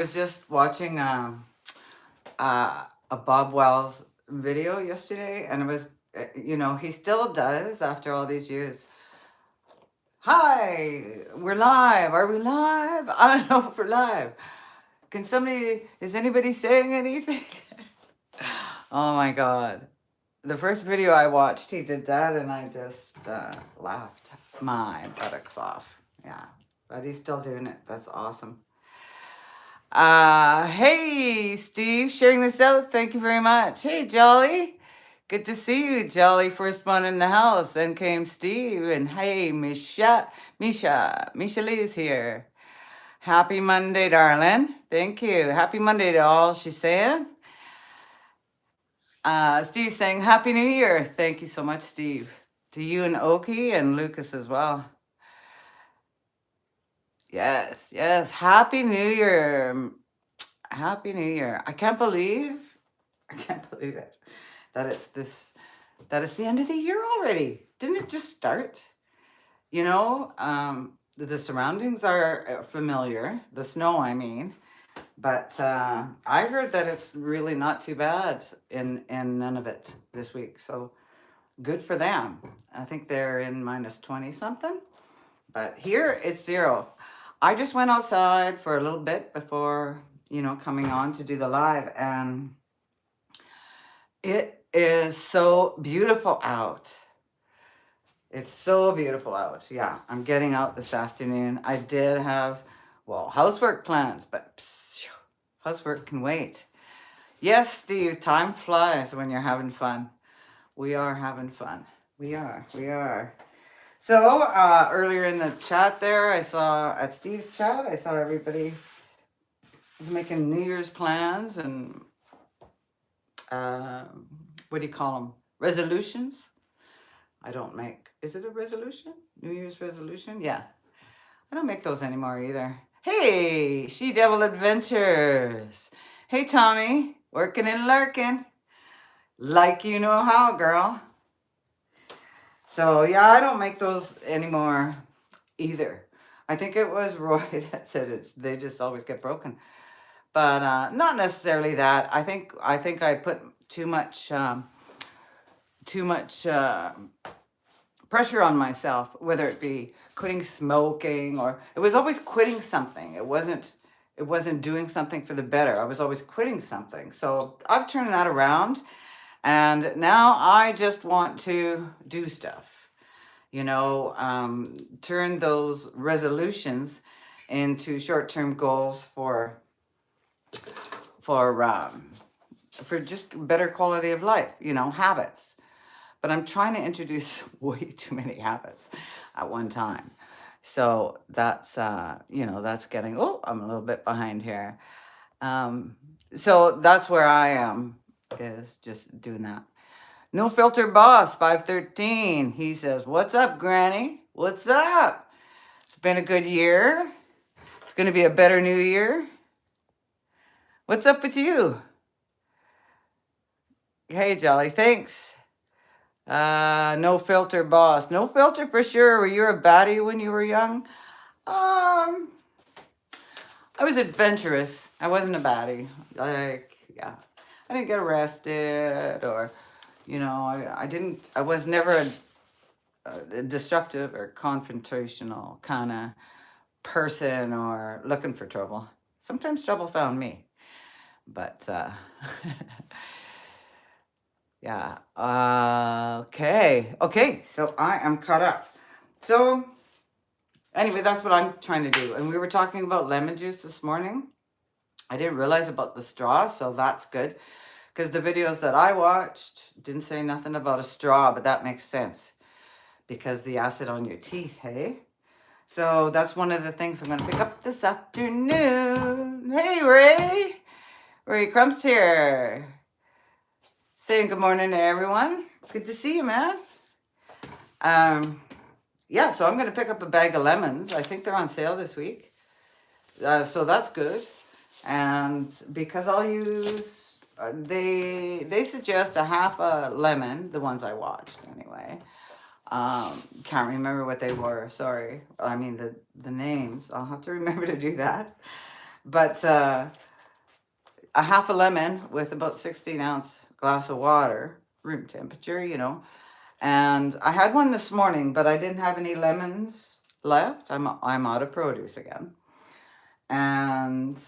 Was just watching a Bob Wells video yesterday, and it was, he still does after all these years. Hi, we're live. Are we live? I don't know if we're live. Is anybody saying anything? Oh my God. The first video I watched, he did that, and I just laughed my buttocks off. Yeah, but he's still doing it. That's awesome. Hey, Steve, sharing this out. Thank you very much. Hey, Jolly. Good to see you, Jolly. First one in the house. Then came Steve. And hey, Misha Lee's here. Happy Monday, darling. Thank you. Happy Monday to all, she's saying. Steve saying Happy New Year. Thank you so much, Steve. To you and Oki and Lucas as well. Yes, yes. Happy New Year. Happy New Year. I can't believe it. That it's the end of the year already. Didn't it just start? The surroundings are familiar, the snow, I mean. But I heard that it's really not too bad in Nunavut this week. So good for them. I think they're in minus 20 something. But here it's 0. I just went outside for a little bit before, coming on to do the live, and it is so beautiful out. It's so beautiful out. Yeah, I'm getting out this afternoon. I did have, housework plans, but housework can wait. Yes, Steve, time flies when you're having fun. We are having fun. We are. So earlier in the chat there, I saw, at Steve's chat, I saw everybody was making New Year's plans and what do you call them? Resolutions? I don't make, is it a resolution? New Year's resolution? Yeah. I don't make those anymore either. Hey, She Devil Adventures. Hey, Tommy, working and lurking. Like you know how, girl. So, yeah, I don't make those anymore either. I think it was Roy that said they just always get broken. But not necessarily that. I think I put too much pressure on myself, whether it be quitting smoking, or it was always quitting something. It wasn't doing something for the better. I was always quitting something. So I've turned that around, and now I just want to do stuff. Turn those resolutions into short-term goals for just better quality of life, habits. But I'm trying to introduce way too many habits at one time. So that's, that's getting, I'm a little bit behind here. So that's where I am, is just doing that. No Filter Boss 513. He says, what's up, Granny? What's up? It's been a good year. It's going to be a better new year. What's up with you? Hey, Jolly, thanks. No Filter Boss. No filter for sure. Were you a baddie when you were young? I was adventurous. I wasn't a baddie. I didn't get arrested, or, I was never a destructive or confrontational kind of person or looking for trouble. Sometimes trouble found me, but yeah. Okay. So I am caught up. So anyway, that's what I'm trying to do. And we were talking about lemon juice this morning. I didn't realize about the straw, so that's good. Because the videos that I watched didn't say nothing about a straw, but that makes sense. Because the acid on your teeth, hey? So that's one of the things I'm going to pick up this afternoon. Hey, Ray! Ray Crump's here. Saying good morning to everyone. Good to see you, man. Yeah, so I'm going to pick up a bag of lemons. I think they're on sale this week. So that's good. And because I'll use, they suggest a half a lemon, the ones I watched anyway. Can't remember what they were, sorry. I mean, the names. I'll have to remember to do that. But a half a lemon with about 16-ounce glass of water, room temperature, And I had one this morning, but I didn't have any lemons left. I'm out of produce again. And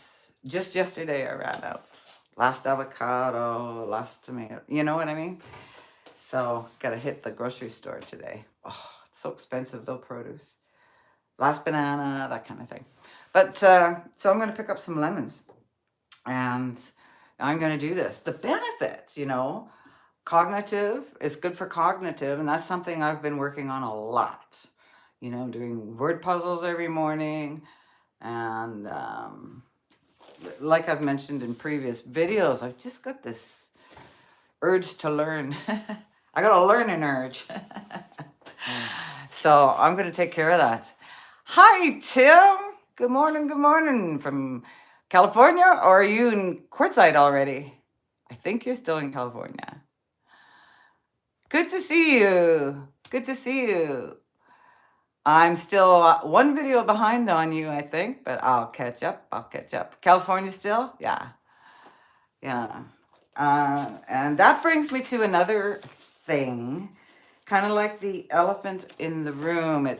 just yesterday I ran out. Last avocado, last tomato. You know what I mean? So gotta hit the grocery store today. Oh, it's so expensive though, produce. Last banana, that kind of thing. But so I'm gonna pick up some lemons, and I'm gonna do this. The benefits, cognitive is good for cognitive, and that's something I've been working on a lot. Doing word puzzles every morning, and like I've mentioned in previous videos, I've just got this urge to learn. I got a learning urge. So I'm going to take care of that. Hi, Tim. Good morning from California, or are you in Quartzsite already? I think you're still in California. Good to see you. Good to see you. I'm still one video behind on you, I think, but I'll catch up. California still? Yeah. Yeah. And that brings me to another thing, kind of like the elephant in the room. I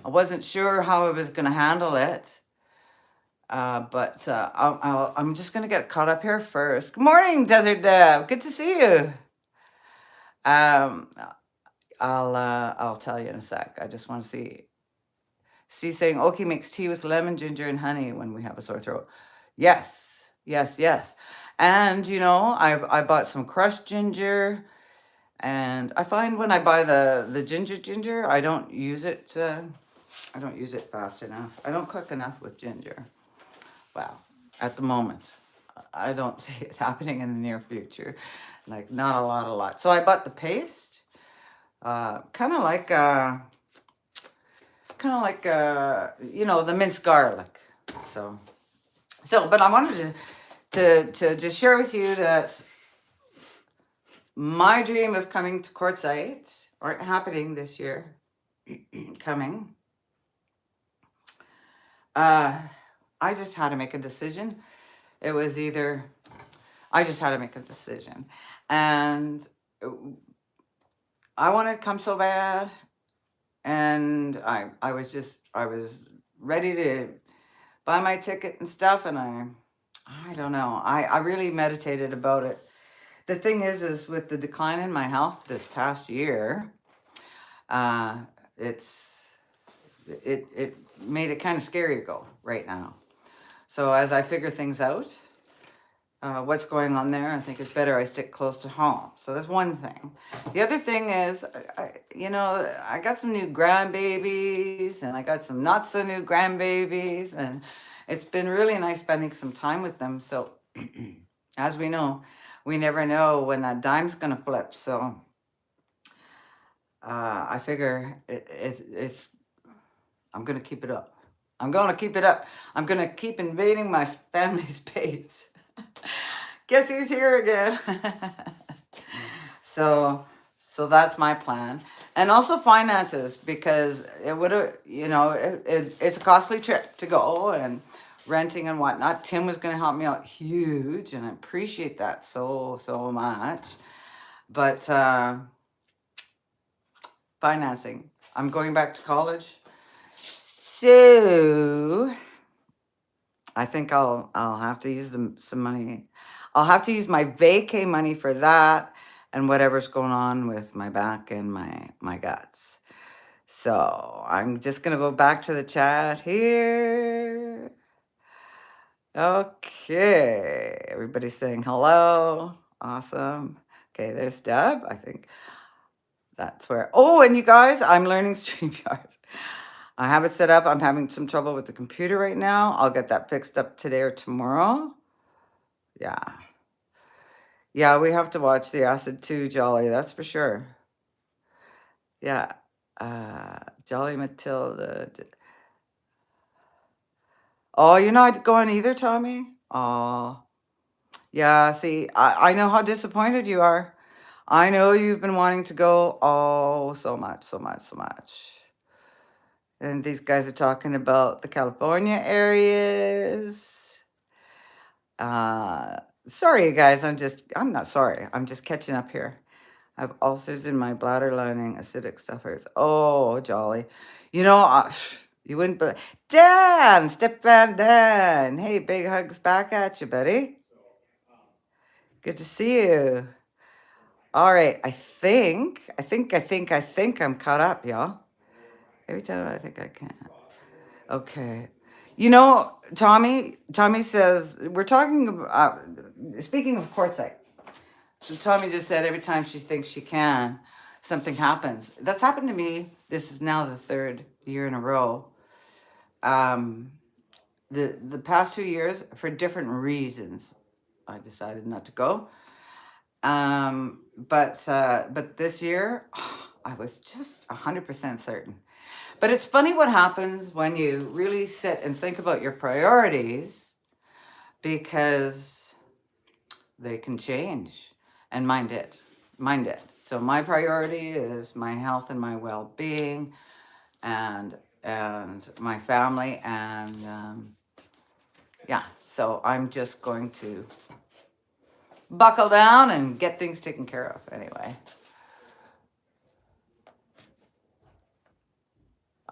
wasn't sure how I was going to handle it, but I'm just going to get caught up here first. Good morning, Desert Deb. Good to see you. Um, I'll tell you in a sec. I just want to see. She's saying Oki makes tea with lemon, ginger, and honey when we have a sore throat. Yes, yes, yes. And I bought some crushed ginger, and I find when I buy the ginger, I don't use it. I don't use it fast enough. I don't cook enough with ginger. Well, at the moment, I don't see it happening in the near future. Like not a lot. So I bought the paste, kind of like the minced garlic. But I wanted to just share with you that my dream of coming to Quartzsite aren't happening this year. Coming. I just had to make a decision. It was either I just had to make a decision, and I wanted to come so bad, and I was ready to buy my ticket and stuff, and I don't know. I really meditated about it. The thing is with the decline in my health this past year, it made it kind of scary to go right now. So as I figure things out, what's going on there, I think it's better I stick close to home. So that's one thing. The other thing is, I got some new grandbabies, and I got some not so new grandbabies, and it's been really nice spending some time with them. So as we know, we never know when that dime's going to flip. So I figure I'm going to keep it up. I'm going to keep it up. I'm going to keep invading my family's space. Guess who's here again? So that's my plan. And also finances, because it would have, it's a costly trip to go, and renting and whatnot. Tim was going to help me out huge, and I appreciate that so much. But financing. I'm going back to college. So I think I'll have to use some money. I'll have to use my vacay money for that, and whatever's going on with my back and my guts. So I'm just gonna go back to the chat here. Okay, everybody's saying hello. Awesome. Okay, there's Deb. I think that's where. Oh, and you guys, I'm learning StreamYard. I have it set up. I'm having some trouble with the computer right now. I'll get that fixed up today or tomorrow. Yeah. Yeah, we have to watch the acid too, Jolly. That's for sure. Yeah. Jolly Matilda. Oh, you're not going either, Tommy? Oh. Yeah, see, I know how disappointed you are. I know you've been wanting to go so much. And these guys are talking about the California areas. Uh, sorry, you guys. I'm not sorry. I'm just catching up here. I have ulcers in my bladder lining, acidic stuff hurts. Oh, jolly. You know, you wouldn't believe. Dan, Step Van Dan. Hey, big hugs back at you, buddy. Good to see you. All right, I think I'm caught up, y'all. Every time I think I can. Okay. You know, Tommy says, we're talking about, speaking of quartzite, so Tommy just said every time she thinks she can, something happens. That's happened to me. This is now the third year in a row. Um, the past 2 years, for different reasons, I decided not to go. But this year, I was just 100% certain. But it's funny what happens when you really sit and think about your priorities, because they can change. And mine did. So my priority is my health and my well-being, and my family, and yeah. So I'm just going to buckle down and get things taken care of anyway.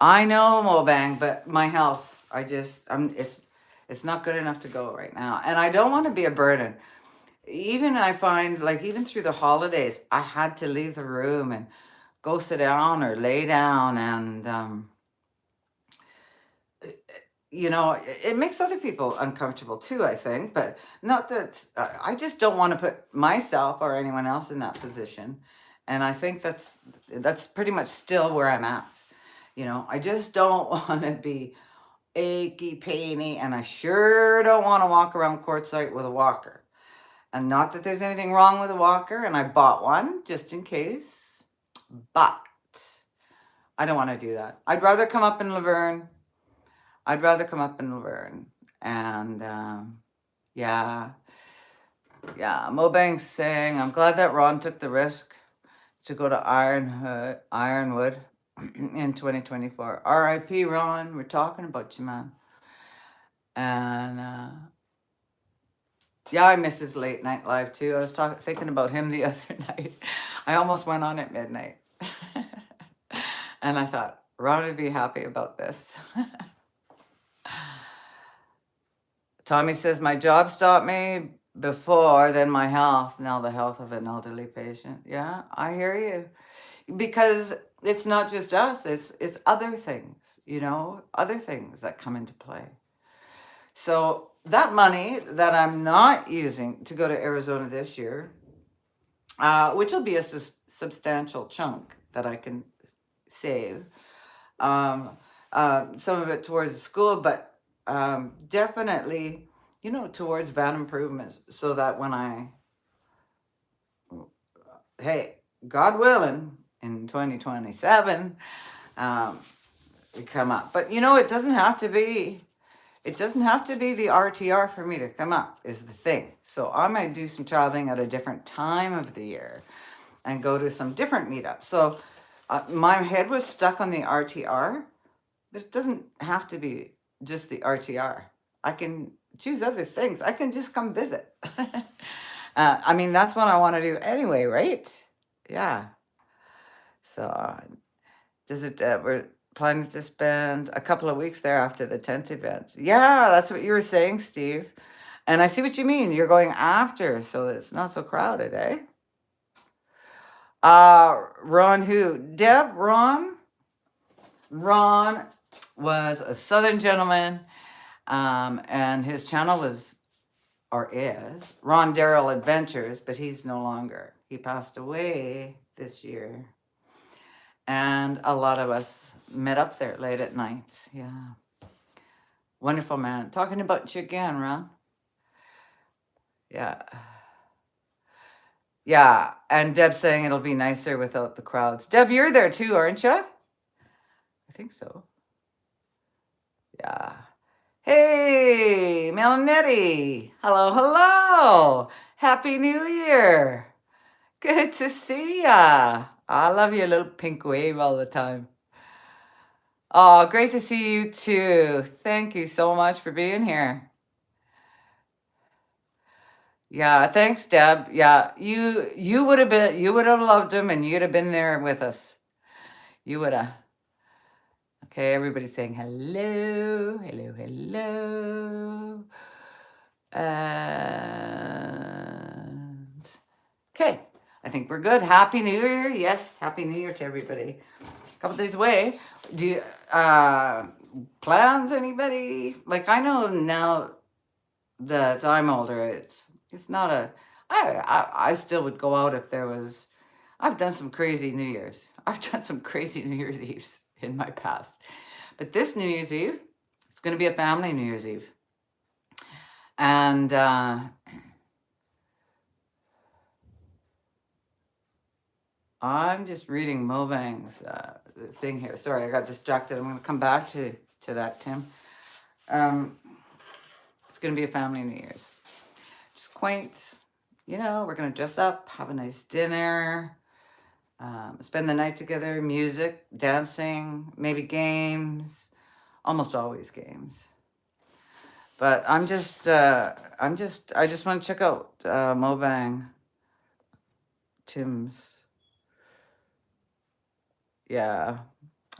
I know, Mobang, but my health, it's not good enough to go right now. And I don't want to be a burden. Even I find, like, even through the holidays, I had to leave the room and go sit down or lay down. And, it makes other people uncomfortable too, I think. But not that, I just don't want to put myself or anyone else in that position. And I think that's pretty much still where I'm at. I just don't want to be achy, painy, and I sure don't want to walk around quartzsite with a walker. And not that there's anything wrong with a walker, and I bought one just in case, but I don't want to do that. I'd rather come up in Laverne. And yeah. Mobank's saying, I'm glad that Ron took the risk to go to Ironwood in 2024. R.I.P. Ron, we're talking about you, man. And yeah, I miss his late night live too. I was thinking about him the other night. I almost went on at midnight. And I thought, Ron would be happy about this. Tommy says, my job stopped me before, then my health, now the health of an elderly patient. Yeah, I hear you. Because it's not just us, it's other things, other things that come into play. So that money that I'm not using to go to Arizona this year, which will be a substantial chunk that I can save, some of it towards the school, but definitely, towards van improvements, so that when hey, God willing, in 2027, we come up. But it doesn't have to be. It doesn't have to be the RTR for me to come up, is the thing. So I might do some traveling at a different time of the year and go to some different meetups. So my head was stuck on the RTR, but it doesn't have to be just the RTR. I can choose other things. I can just come visit. That's what I want to do anyway, right? Yeah. So we're planning to spend a couple of weeks there after the tent event. Yeah, that's what you were saying, Steve. And I see what you mean. You're going after, so it's not so crowded, eh? Ron who? Deb, Ron? Ron was a Southern gentleman, and his channel was, or is, Ron Darrell Adventures, but he's no longer. He passed away this year. And a lot of us met up there late at night. Yeah. Wonderful man. Talking about you again, Ron. Yeah. Yeah. And Deb's saying it'll be nicer without the crowds. Deb, you're there too, aren't you? I think so. Yeah. Hey, Melanetti. Hello, hello. Happy New Year. Good to see ya. I love your little pink wave all the time. Oh, great to see you too. Thank you so much for being here. Yeah, thanks, Deb. Yeah, you would have loved him, and you'd have been there with us. You would have. Okay, everybody's saying hello, hello, hello. And okay, I think we're good. Happy New Year. Yes, Happy New Year to everybody. A couple days away. Do you plans anybody? Like I know now that I'm older, it's not a I still would go out if there was I've done some crazy New Year's. I've done some crazy New Year's Eves in my past. But this New Year's Eve, it's going to be a family New Year's Eve. And I'm just reading Mobang's thing here. Sorry, I got distracted. I'm going to come back to that, Tim. It's going to be a family New Year's. Just quaint. You know, we're going to dress up, have a nice dinner, spend the night together, music, dancing, maybe games, almost always games. But I just want to check out Mobang, Tim's. Yeah.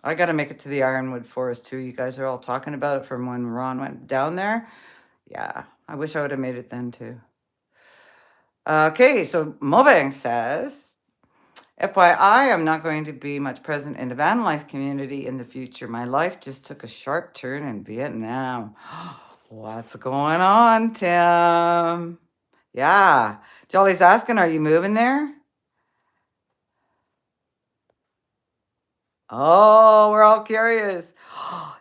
I got to make it to the Ironwood Forest too. You guys are all talking about it from when Ron went down there. Yeah, I wish I would have made it then too. Okay, so Mobang says, FYI, I'm not going to be much present in the van life community in the future. My life just took a sharp turn in Vietnam. What's going on, Tim? Yeah. Jolly's asking, are you moving there? Oh, we're all curious.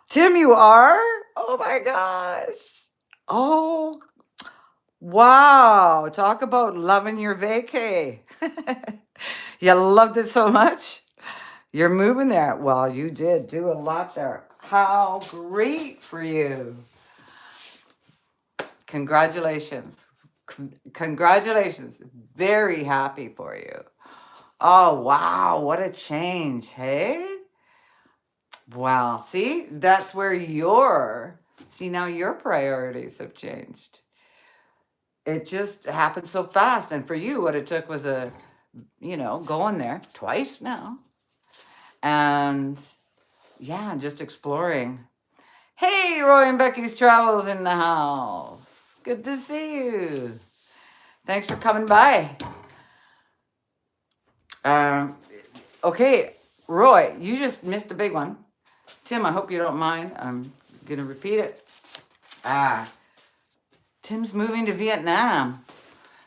Tim, you are? Oh my gosh. Oh, wow. Talk about loving your vacay. You loved it so much? You're moving there. Well, you did do a lot there. How great for you. Congratulations. Congratulations. Very happy for you. Oh, wow. What a change. Hey? Wow. See, that's where now your priorities have changed. It just happened so fast. And for you, what it took was going there twice now. And yeah, just exploring. Hey, Roy and Becky's Travels in the house. Good to see you. Thanks for coming by. Okay, Roy, you just missed a big one. Tim, I hope you don't mind. I'm going to repeat it. Tim's moving to Vietnam.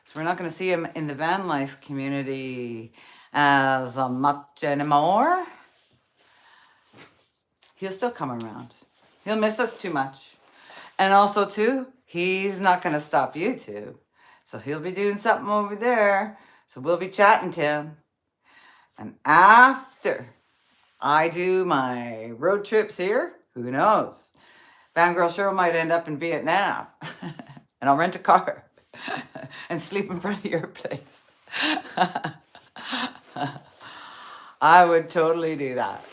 So we're not going to see him in the van life community as much anymore. He'll still come around. He'll miss us too much. And also, too, he's not going to stop you two. So he'll be doing something over there. So we'll be chatting, Tim. And after I do my road trips here, who knows? Girl Shirl might end up in Vietnam. And I'll rent a car and sleep in front of your place. I would totally do that.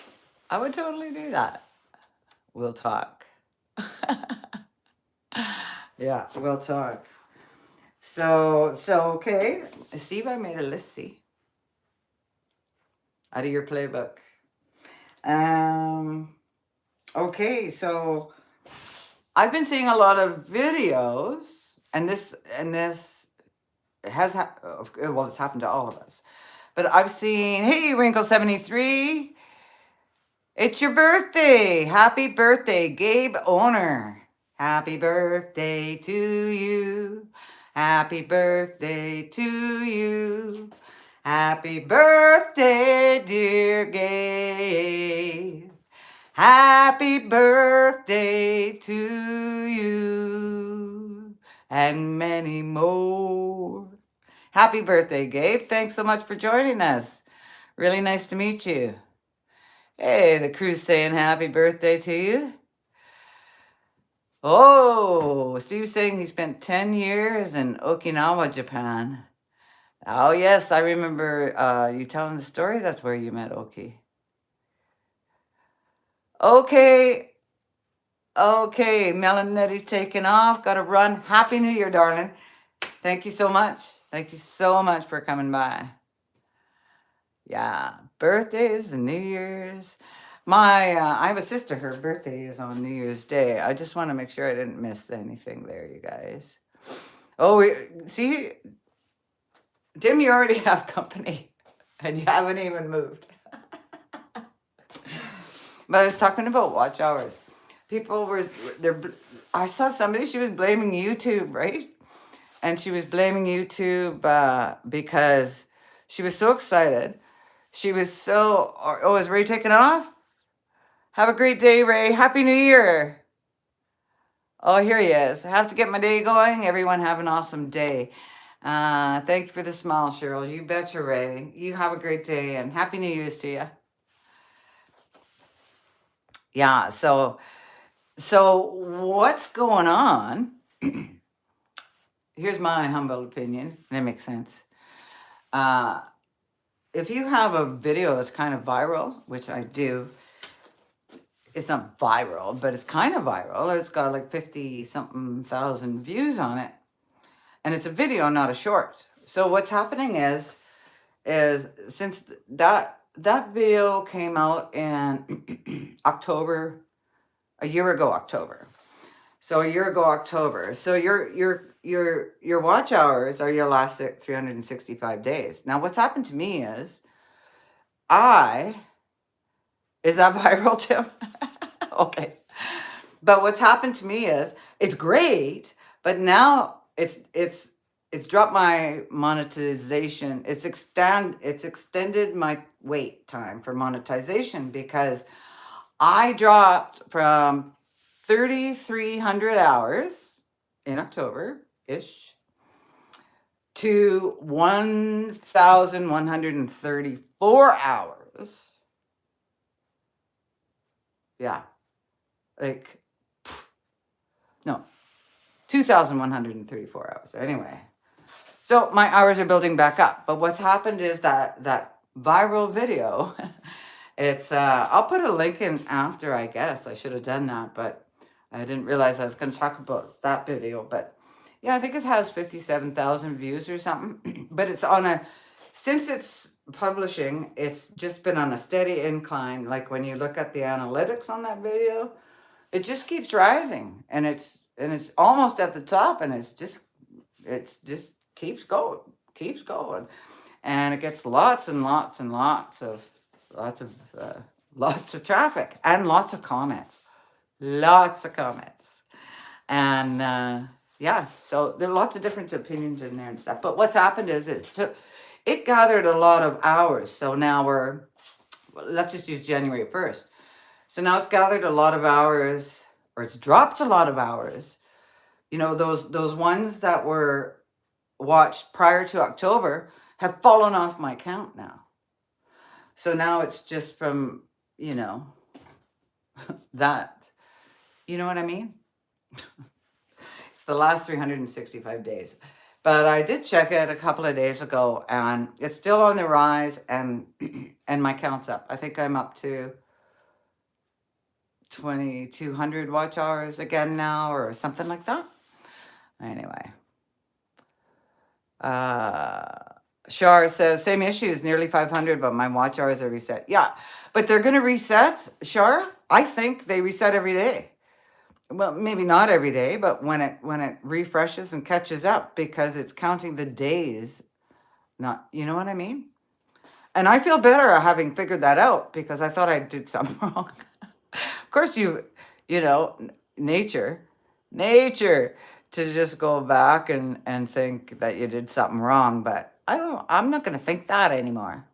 We'll talk. Yeah, we'll talk. So okay. Steve, I made a list, see? Out of your playbook. Okay, so I've been seeing a lot of videos, and this has well, it's happened to all of us. But I've seen, hey, Wrinkle73, it's your birthday. Happy birthday, Gabe Owner. Happy birthday to you. Happy birthday to you. Happy birthday, dear Gabe. Happy birthday to you. And many more. Happy birthday, Gabe. Thanks so much for joining us. Really nice to meet you. Hey, the crew's saying happy birthday to you. Oh, Steve's saying he spent 10 years in Okinawa, Japan. Oh, yes, I remember you telling the story. That's where you met Oki. Okay, okay. Melanetti's taking off. Got to run. Happy New Year, darling. Thank you so much. Thank you so much for coming by. Yeah, birthdays and New Year's. I have a sister. Her birthday is on New Year's Day. I just want to make sure I didn't miss anything there, you guys. Oh, see, Tim, you already have company, and you haven't even moved. But I was talking about watch hours. People were there. I saw somebody. She was blaming YouTube, right? And she was blaming YouTube because she was so excited. She was so. Oh, is Ray taking off? Have a great day, Ray. Happy New Year. Oh, here he is. I have to get my day going. Everyone have an awesome day. Thank you for the smile, Cheryl. You betcha, Ray. You have a great day and Happy New Year's to you. Yeah, so what's going on? Here's my humble opinion, and it makes sense. If you have a video that's kind of viral, which I do, it's not viral, but it's kind of viral. It's got like 50 something thousand views on it. And it's a video, not a short. So what's happening is since that video came out in October, a year ago October. So a year ago October. So your watch hours are your last 365 days. Now what's happened to me is is that viral, Tim? Okay. But what's happened to me is it's great, but now it's dropped my monetization. It's extended my wait time for monetization because I dropped from 3,300 hours in October ish to 1,134 hours. Yeah. Like, no, 2,134 hours. Anyway, so my hours are building back up. But what's happened is that viral video, I'll put a link in after, I guess. I should have done that, but I didn't realize I was going to talk about that video. But yeah, I think it has 57,000 views or something. But since it's publishing, it's just been on a steady incline. Like when you look at the analytics on that video, it just keeps rising, and it's almost at the top, and it's just keeps going, and it gets lots and lots and lots of traffic and lots of comments, and yeah, so there are lots of different opinions in there and stuff. But what's happened is it gathered a lot of hours. So now let's just use January 1st. So now it's gathered a lot of hours, or it's dropped a lot of hours. You know, those ones that were watched prior to October have fallen off my account now. So now it's just from, that. You know what I mean? It's the last 365 days. But I did check it a couple of days ago, and it's still on the rise, and my count's up. I think I'm up to 2,200 watch hours again now, or something like that. Anyway. Shar says, same issues, nearly 500, but my watch hours are reset. Yeah, but they're going to reset, Shar. I think they reset every day. Well, maybe not every day, but when it refreshes and catches up, because it's counting the days. Not, you know what I mean? And I feel better having figured that out, because I thought I did something wrong. Of course, nature, to just go back and think that you did something wrong. But I'm not going to think that anymore.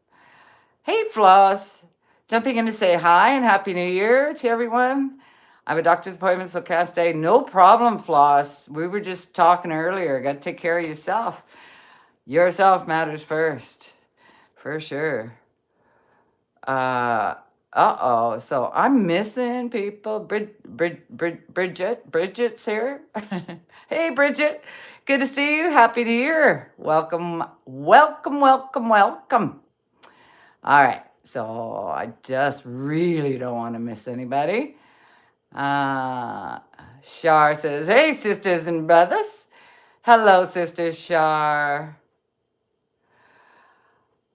Hey, Floss, jumping in to say hi and Happy New Year to everyone. I have a doctor's appointment, so can't stay. No problem, Floss. We were just talking earlier. Got to take care of yourself. Yourself matters first, for sure. So I'm missing people. Bridget's here. Hey, Bridget. Good to see you. Happy New Year. Welcome. All right. So I just really don't want to miss anybody. Uh, Shar says, hey, sisters and brothers. Hello, Sister Shar.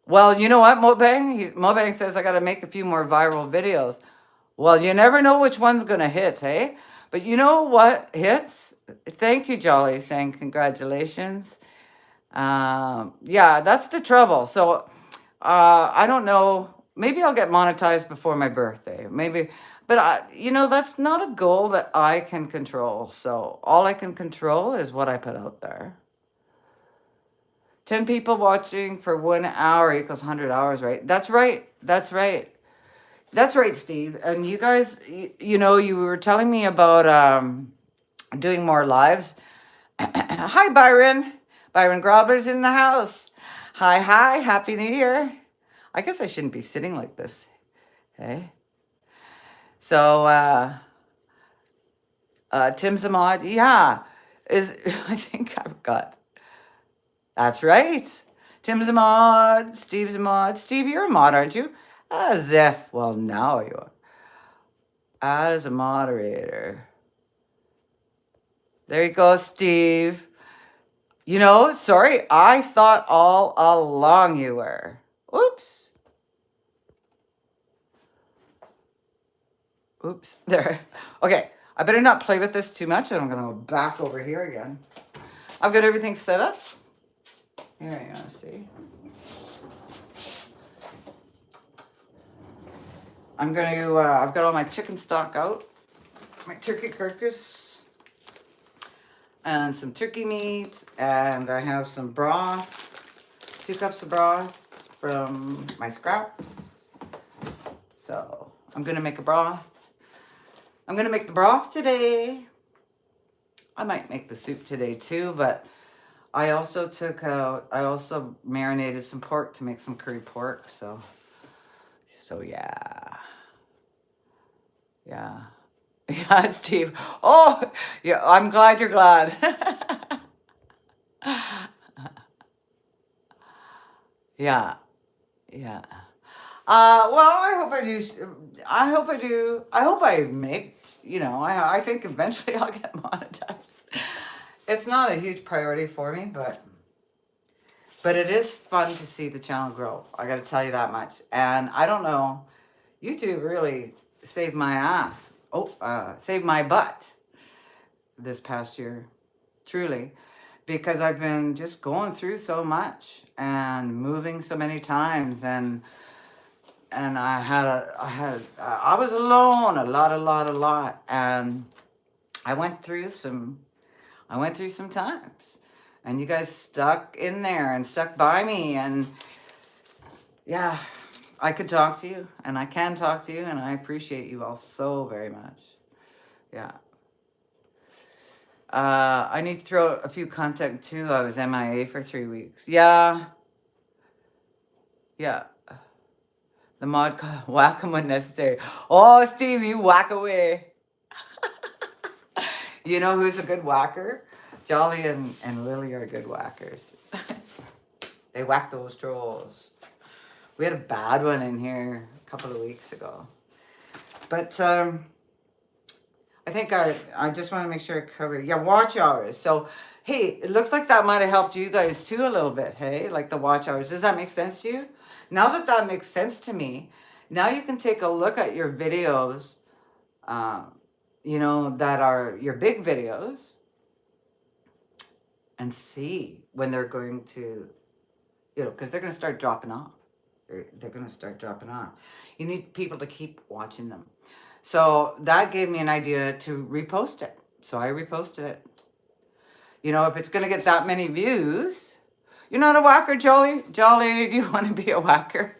Well, you know what, Mobang? Mobang says I got to make a few more viral videos. Well, you never know which one's going to hit, hey? But you know what hits? Thank you, Jolly, saying congratulations. Yeah, that's the trouble. So I don't know. Maybe I'll get monetized before my birthday. Maybe. But, that's not a goal that I can control. So all I can control is what I put out there. 10 people watching for 1 hour equals 100 hours, right? That's right. That's right. That's right, Steve. And you guys, you were telling me about doing more lives. Hi, Byron. Byron Grobler's in the house. Hi, hi. Happy New Year. I guess I shouldn't be sitting like this. Hey. So, Tim Samad, yeah, I think I've got. That's right. Tim's a mod. Steve's a mod. Steve, you're a mod, aren't you? Zeph. Well, now you are. As a moderator. There you go, Steve. Sorry, I thought all along you were. Oops. Oops. There. Okay, I better not play with this too much, and I'm going to go back over here again. I've got everything set up. Here you're going to see. I've got all my chicken stock out, my turkey carcass, and some turkey meat, and I have some broth, 2 cups of broth from my scraps. So I'm going to make a broth. I'm going to make the broth today. I might make the soup today too, but I also marinated some pork to make some curry pork. So yeah. Yeah. Yeah, Steve. Oh, yeah, I'm glad you're glad. Yeah. Yeah. Well, I hope I do. I hope I do. I hope I make, I think eventually I'll get monetized. It's not a huge priority for me, but it is fun to see the channel grow. I got to tell you that much. And I don't know, YouTube really saved my ass. Saved my butt this past year, truly, because I've been just going through so much and moving so many times, and I was alone a lot, and I went through some times, and you guys stuck in there and stuck by me, and yeah, I could talk to you, and I can talk to you, and I appreciate you all so very much. Yeah. I need to throw a few content too. I was MIA for 3 weeks. Yeah. Yeah. The mod whack them when necessary. Oh, Steve, you whack away. You know who's a good whacker? Jolly and Lily are good whackers. They whack those trolls. We had a bad one in here a couple of weeks ago. But I think I just want to make sure I cover. Yeah, watch hours. So, hey, it looks like that might have helped you guys too a little bit, hey? Like the watch hours. Does that make sense to you? Now that makes sense to me, now you can take a look at your videos, that are your big videos, and see when they're going to, because they're going to start dropping off. They're going to start dropping off. You need people to keep watching them. So that gave me an idea to repost it. So I reposted it. If it's going to get that many views, you're not a whacker, Jolly? Jolly, do you want to be a whacker?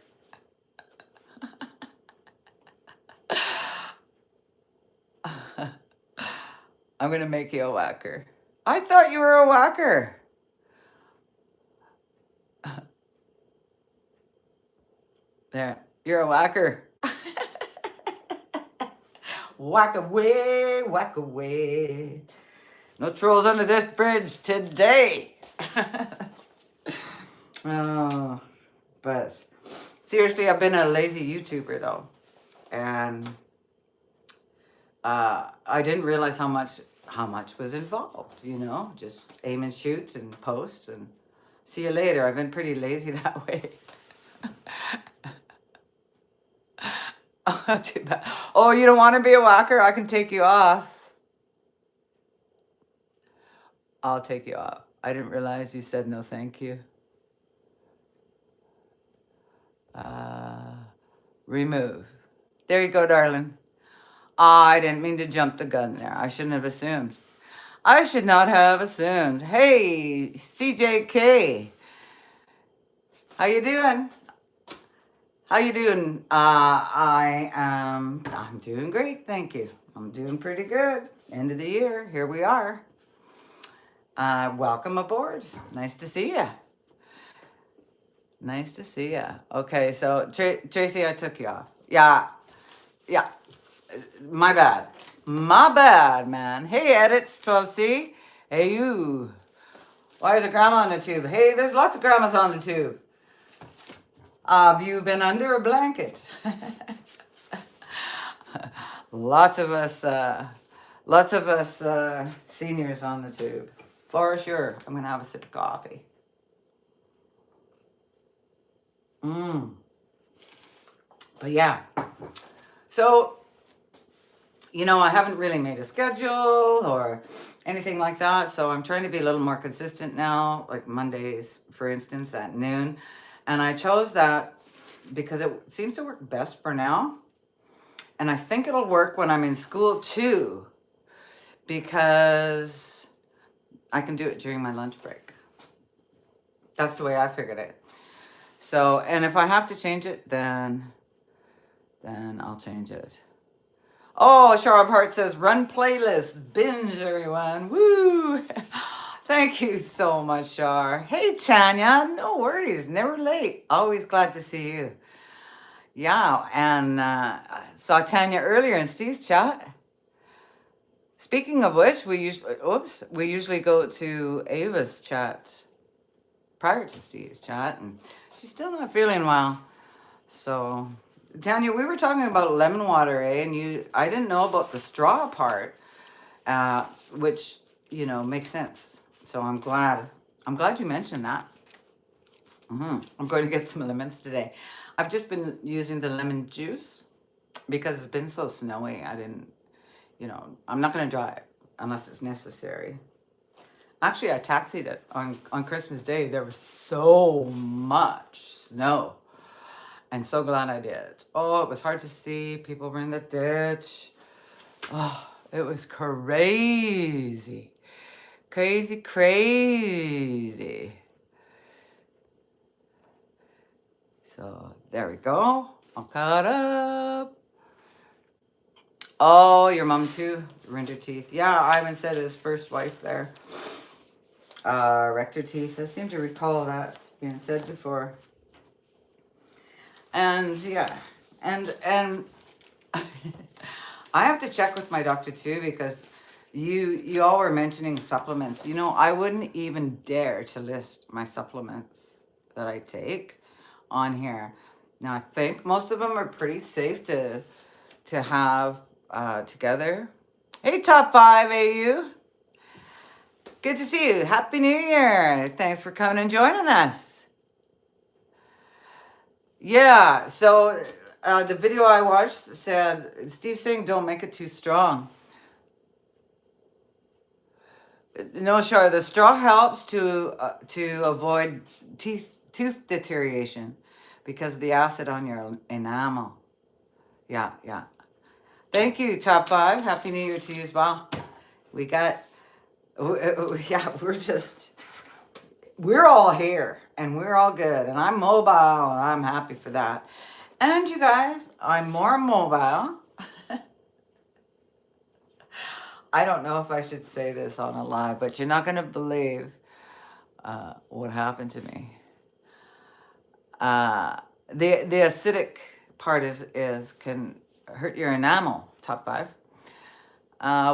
I'm going to make you a whacker. I thought you were a whacker. There, you're a whacker. Whack away, whack away. No trolls under this bridge today. Oh, but Seriously, I've been a lazy YouTuber though. And I didn't realize how much was involved, just aim and shoot and post and see you later. I've been pretty lazy that way. Oh, too bad. Oh, you don't want to be a whacker? I can take you off. I'll take you off. I didn't realize you said no thank you. Uh, Remove. There you go, darling. I didn't mean to jump the gun there. I shouldn't have assumed. I should not have assumed. Hey, CJK. How you doing? How you doing? I'm doing great, thank you. I'm doing pretty good. End of the year, here we are. Welcome aboard. Nice to see you. Nice to see you. Okay, so Tracy, I took you off. Yeah, my bad. My bad, man. Hey, edits 12C. Hey, you. Why is a grandma on the tube? Hey, there's lots of grandmas on the tube. Have you been under a blanket? Lots of us seniors on the tube. For sure. I'm going to have a sip of coffee. But yeah. So, I haven't really made a schedule or anything like that. So I'm trying to be a little more consistent now, like Mondays, for instance, at noon. And I chose that because it seems to work best for now. And I think it'll work when I'm in school too, because I can do it during my lunch break. That's the way I figured it. So, and if I have to change it, then I'll change it. Oh, Sharp Heart says, run playlist, binge everyone. Woo! Thank you so much, Shar. Hey, Tanya, no worries, never late. Always glad to see you. Yeah, and I saw Tanya earlier in Steve's chat. Speaking of which, we usually go to Ava's chat prior to Steve's chat, and she's still not feeling well. So, Tanya, we were talking about lemon water, and I didn't know about the straw part, which makes sense. So I'm glad you mentioned that. I'm going to get some lemons today. I've just been using the lemon juice because it's been so snowy. I'm not going to drive unless it's necessary. Actually, I taxied it on Christmas Day. There was so much snow. And so glad I did. Oh, it was hard to see. People were in the ditch. Oh, it was crazy. Crazy. So there we go. All caught up. Oh, your mom too? Ruined her teeth. Yeah, Ivan said his first wife there wrecked her teeth. I seem to recall that being said before. And yeah, and I have to check with my doctor too, because you all were mentioning supplements. I wouldn't even dare to list my supplements that I take on here. Now, I think most of them are pretty safe to have together. Hey, Top 5 AU. Good to see you. Happy New Year. Thanks for coming and joining us. Yeah, so the video I watched said, Steve saying don't make it too strong. No, sure, the straw helps to avoid tooth deterioration because of the acid on your enamel. Yeah. Thank you, Top 5. Happy New Year to you as well. We're all here and we're all good, and I'm mobile and I'm happy for that. And you guys, I'm more mobile. I don't know if I should say this on a live, but you're not going to believe what happened to me. The acidic part can hurt your enamel. Top 5.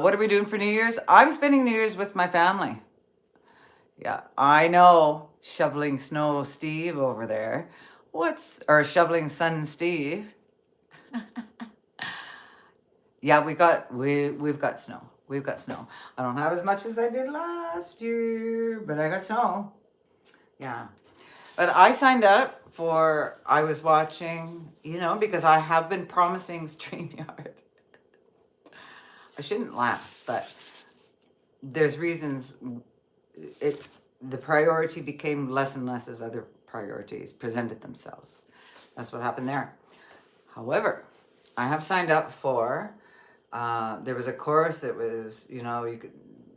What are we doing for New Year's? I'm spending New Year's with my family. Yeah, I know, shoveling snow Steve over there. or Shoveling Son Steve. Yeah, we've got snow. We've got snow. I don't have as much as I did last year, but I got snow. Yeah. But I signed up for, I was watching, because I have been promising StreamYard. I shouldn't laugh, but there's reasons the priority became less and less as other priorities presented themselves. That's what happened there. However, I have signed up for, there was a course that was, you could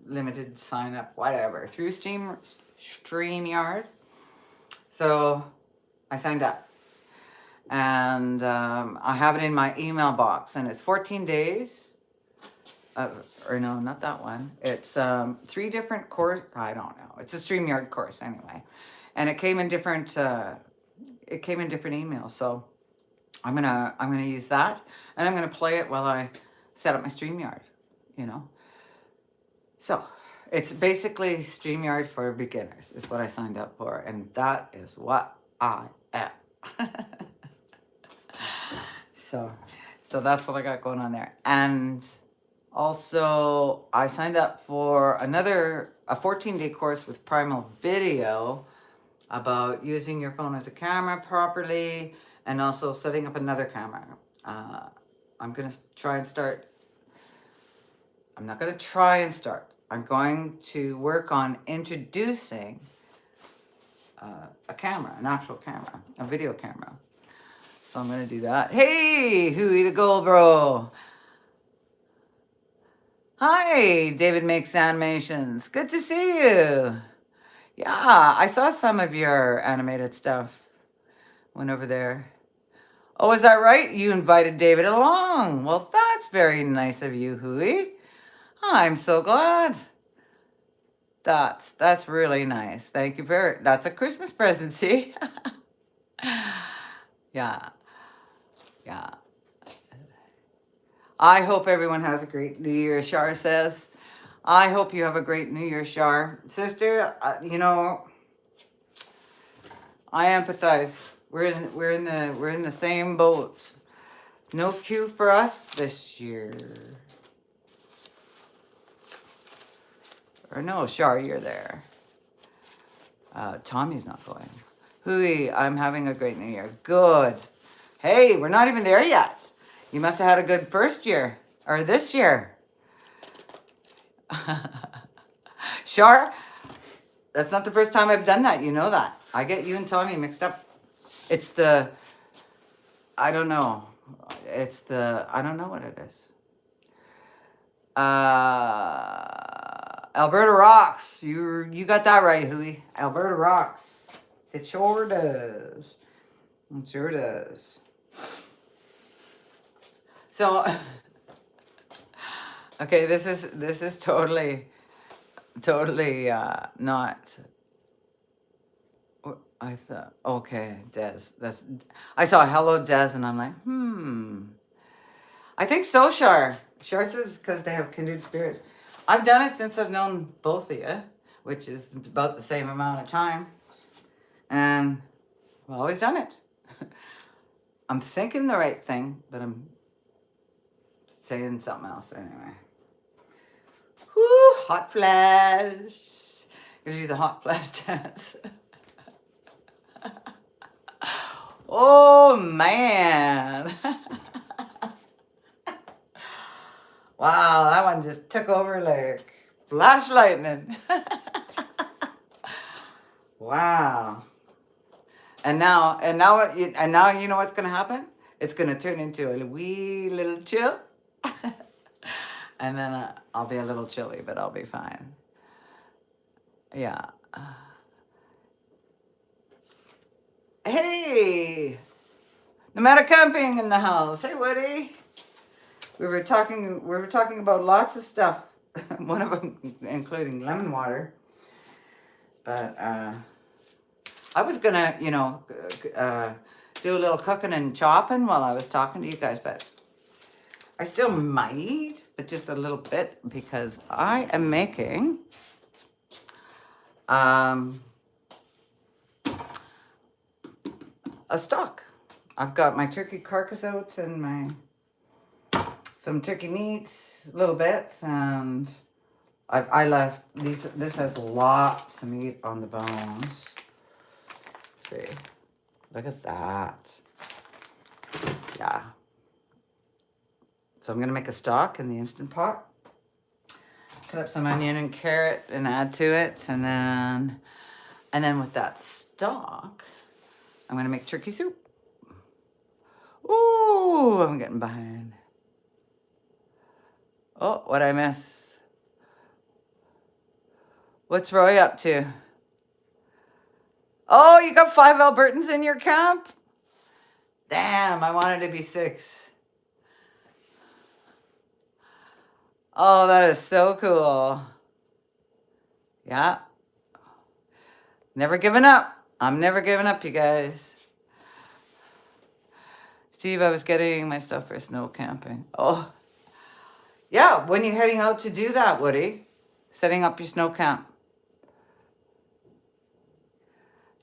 limited sign up, whatever, through StreamYard. So I signed up. And I have it in my email box, and it's 14 days. Or no, not that one. It's 3 different course. I don't know. It's a StreamYard course anyway, and it came in different. Emails. So I'm gonna use that, and I'm gonna play it while I set up my StreamYard. So it's basically StreamYard for beginners is what I signed up for, and that is what I am. So that's what I got going on there. And also I signed up for a 14-day course with Primal Video about using your phone as a camera properly, and also setting up another camera. I'm going to try and start. I'm not going to try and start. I'm going to work on introducing a camera, an actual camera, a video camera. So I'm going to do that. Hey, Huey the Gold Bro. Hi, David Makes Animations. Good to see you. Yeah, I saw some of your animated stuff. Went over there. Oh, is that right? You invited David along. Well, that's very nice of you, Huey. I'm so glad. That's really nice. Thank you that's a Christmas present, see? Yeah. Yeah. I hope everyone has a great New Year, Shar says. I hope you have a great New Year, Shar. Sister, I empathize. We're in the same boat. No queue for us this year. Or no, Shar, you're there. Tommy's not going. Hooey, I'm having a great New Year. Good. Hey, we're not even there yet. You must have had a good first year. Or this year. Shar, that's not the first time I've done that. You know that. I get you and Tommy mixed up. It's I don't know. I don't know what it is. Alberta rocks. You got that right, Huey. Alberta rocks. It sure does. It sure does. So, okay, this is totally not. I thought, okay, Des. I saw hello, Des, and I'm like, I think so, Shar. Shar says because they have kindred spirits. I've done it since I've known both of you, which is about the same amount of time. And I've always done it. I'm thinking the right thing, but I'm saying something else anyway. Whoo, hot flash. Gives you the hot flash dance. Oh, man. Wow, that one just took over like flash lightning. Wow. And now you know what's going to happen? It's going to turn into a wee little chill. And then I'll be a little chilly, but I'll be fine. Yeah. Hey, Nomadic Camping in the house. Hey, Woody. We were talking about lots of stuff. One of them including lemon water. But I was gonna, do a little cooking and chopping while I was talking to you guys, but I still might, but just a little bit because I am making a stock. I've got my turkey carcass out and some turkey meat, a little bit, and I left these. This has lots of meat on the bones. See, look at that. Yeah. So I'm gonna make a stock in the Instant Pot. Cut up some onion and carrot and add to it, and then with that stock, I'm gonna make turkey soup. Ooh, I'm getting behind. Oh, what'd I miss? What's Roy up to? Oh, you got 5 Albertans in your camp? Damn, I wanted to be 6. Oh, that is so cool. Yeah. Never giving up. I'm never giving up, you guys. Steve, I was getting my stuff for snow camping. Oh. Yeah, when you're heading out to do that, Woody. Setting up your snow camp.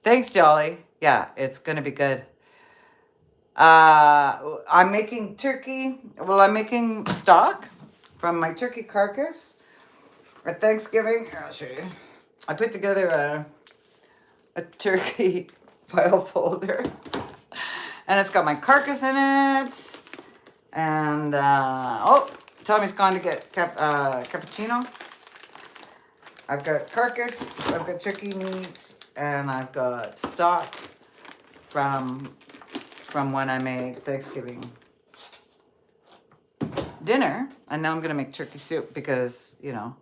Thanks, Jolly. Yeah, it's going to be good. I'm making turkey. Well, I'm making stock from my turkey carcass at Thanksgiving. I'll show you. I put together a turkey file folder. And it's got my carcass in it. And, oh, Tommy's gone to get cappuccino. I've got carcass, I've got turkey meat, and I've got stock from when I made Thanksgiving dinner. And now I'm going to make turkey soup because, you know.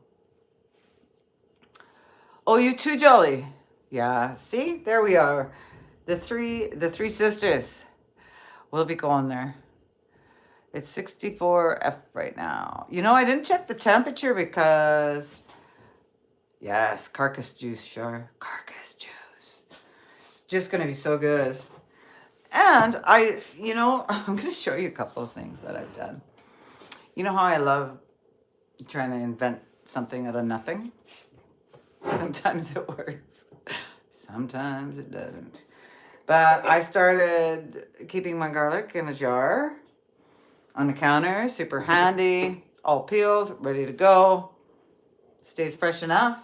Oh, you too, Jolly. Yeah, see? There we are. The three sisters. We'll be going there. It's 64 right now. You know, I didn't check the temperature because, yes, carcass juice, sure. Carcass juice. It's just going to be so good. And you know, I'm going to show you a couple of things that I've done. You know how I love trying to invent something out of nothing? Sometimes it works. Sometimes it doesn't. But I started keeping my garlic in a jar on the counter. Super handy. It's all peeled, ready to go. Stays fresh enough.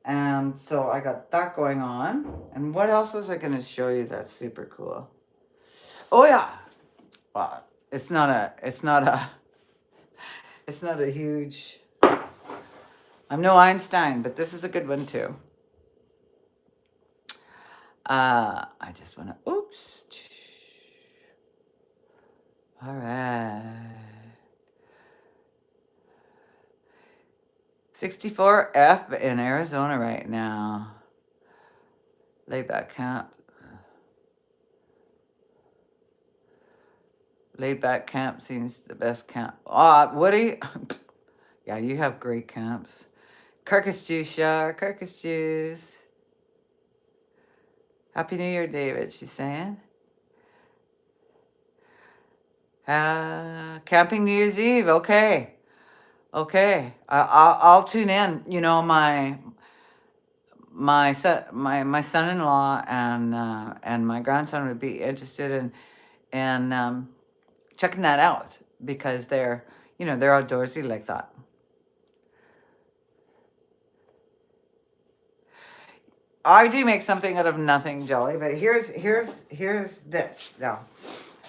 And so I got that going on. And what else was I going to show you that's super cool? Oh yeah. Well, it's not a huge, I'm no Einstein, but this is a good one too. I just want to, oops. All right. 64F in Arizona right now. Laid back camp. Laid back camp seems the best camp. Oh, Woody. Yeah, you have great camps. Carcass juice, yeah, carcass juice. Happy New Year, David, she's saying. Camping New Year's Eve, okay. Okay, I'll tune in. You know, my son-in-law and my grandson would be interested in checking that out because they're outdoorsy like that. I do make something out of nothing, Jolly, but here's this. Now,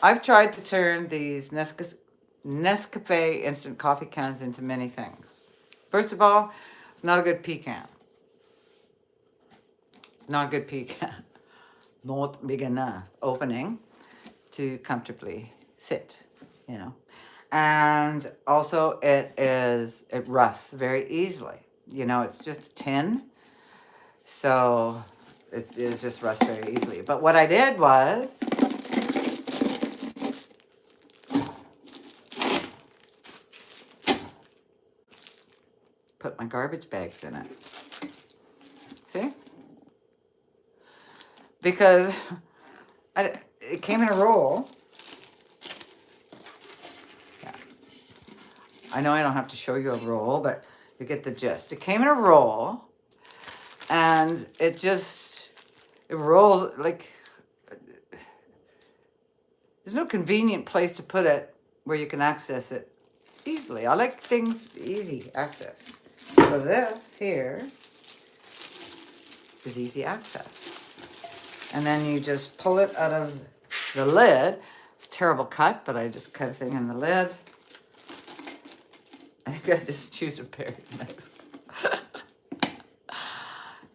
I've tried to turn these Nescafe instant coffee cans into many things. First of all, it's not a good pecan. Not a good pecan. Not big enough opening to comfortably sit, you know. And also it rusts very easily. You know, it's just tin. So it just rusts very easily. But what I did was put my garbage bags in it. See? Because it came in a roll. Yeah. I know I don't have to show you a roll, but you get the gist. It came in a roll. And it rolls like there's no convenient place to put it where you can access it easily. I like things easy access. So this here is easy access. And then you just pull it out of the lid. It's a terrible cut, but I just cut a thing in the lid. I think I just choose a pair knife.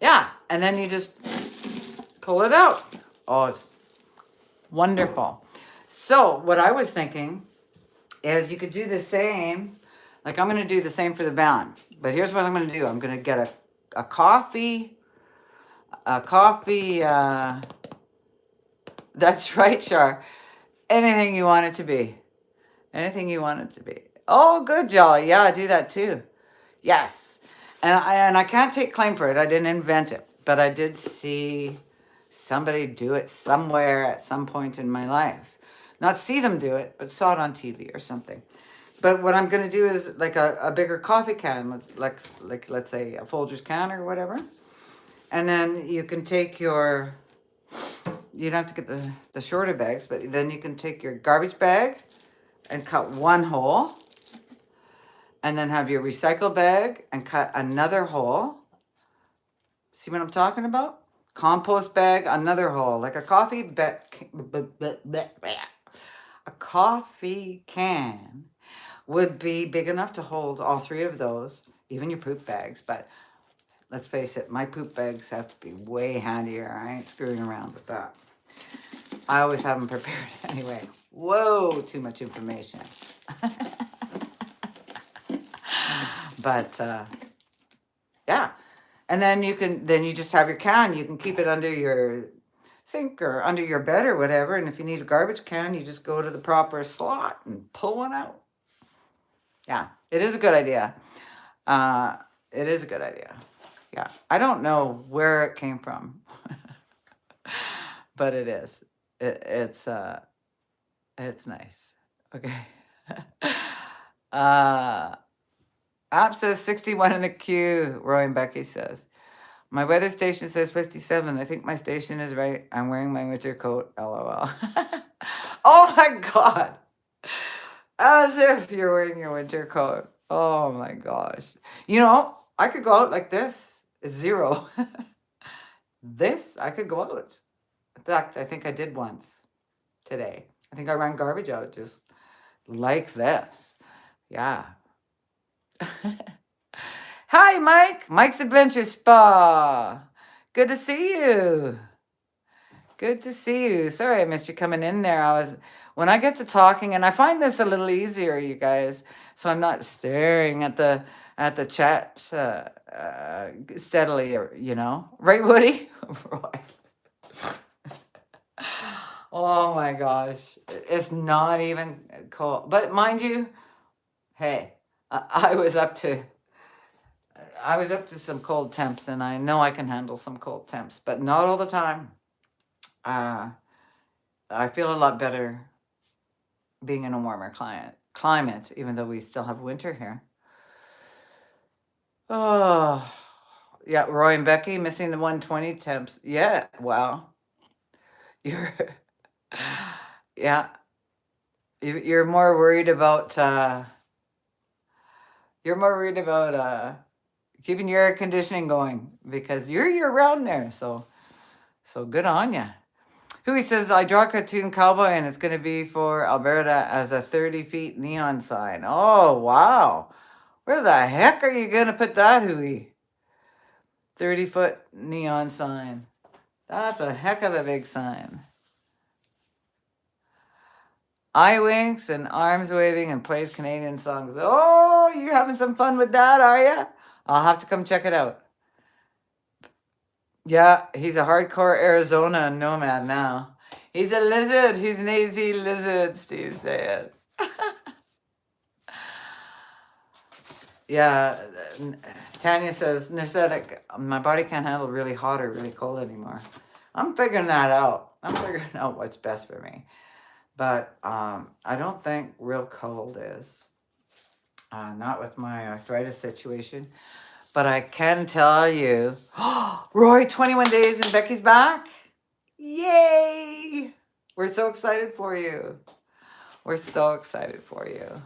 Yeah, and then you just pull it out. Oh, it's wonderful. So what I was thinking is you could do the same. Like I'm going to do the same for the van. But here's what I'm going to do. I'm going to get a coffee. That's right, Char. Anything you want it to be. Anything you want it to be. Oh, good, Jolly. Yeah, I do that too. Yes. And I can't take claim for it. I didn't invent it. But I did see somebody do it somewhere at some point in my life. Not see them do it, but saw it on TV or something. But what I'm going to do is like a bigger coffee can, like let's say a Folgers can or whatever. And then you can take you don't have to get the shorter bags, but then you can take your garbage bag and cut one hole. And then have your recycle bag and cut another hole. See what I'm talking about? Compost bag, another hole. Like a coffee a coffee can would be big enough to hold all three of those, even your poop bags. But let's face it, my poop bags have to be way handier. I ain't screwing around with that. I always have them prepared anyway. Whoa, too much information. But yeah, and then you just have your can. You can keep it under your sink or under your bed or whatever. And if you need a garbage can, you just go to the proper slot and pull one out. Yeah, it is a good idea. It is a good idea. Yeah, I don't know where it came from, but it is. It's nice. Okay. App says 61 in the queue, Roy and Becky says. My weather station says 57. I think my station is right. I'm wearing my winter coat, LOL. Oh my God. As if you're wearing your winter coat. Oh my gosh. You know, I could go out like this. It's 0. This, I could go out. In fact, I think I did once today. I think I ran garbage out just like this. Yeah. Hi, Mike. Mike's Adventure Spa. Good to see you. Good to see you. Sorry I missed you coming in there. When I get to talking, and I find this a little easier, you guys, so I'm not staring at the chat steadily, you know. Right, Woody? Right. Oh my gosh. It's not even cold. But mind you, hey, I was up to some cold temps, and I know I can handle some cold temps, but not all the time. I feel a lot better being in a warmer climate, even though we still have winter here. Oh, yeah, Roy and Becky missing the 120 temps. Yeah, wow. Yeah, you're more worried about keeping your air conditioning going because you're year-round there. So good on you. Huey says, I draw a cartoon cowboy and it's going to be for Alberta as a 30 feet neon sign. Oh, wow. Where the heck are you going to put that, Huey? 30-foot neon sign. That's a heck of a big sign. Eye winks and arms waving and plays Canadian songs. Oh, you're having some fun with that, are you? I'll have to come check it out. Yeah, he's a hardcore Arizona nomad now. He's a lizard. He's an AZ lizard, Steve said. Yeah, Tanya says, Nasthetic, my body can't handle really hot or really cold anymore. I'm figuring that out. I'm figuring out what's best for me. But I don't think real cold is. Not with my arthritis situation. But I can tell you, Roy, 21 days and Becky's back. Yay! We're so excited for you. We're so excited for you.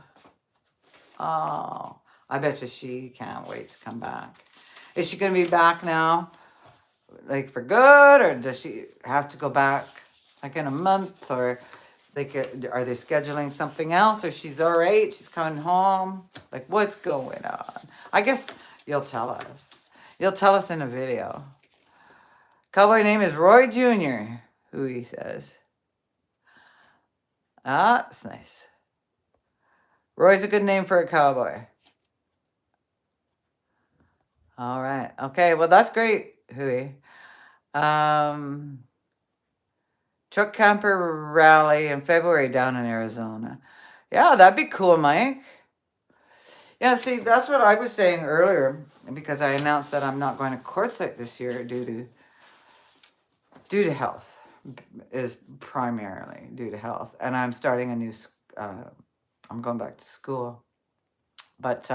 Oh, I bet you she can't wait to come back. Is she going to be back now, like for good, or does she have to go back like in a month, or are they scheduling something else, or she's all right, she's coming home? Like, what's going on? I guess you'll tell us. You'll tell us in a video. Cowboy name is Roy Jr., who he says. Ah, that's nice. Roy's a good name for a cowboy. All right. Okay, well, that's great, Hui. Truck camper rally in February down in Arizona. Yeah, that'd be cool, Mike. Yeah, see, that's what I was saying earlier, because I announced that I'm not going to Quartzsite this year due to health, is primarily due to health, and I'm starting a new. I'm going back to school, but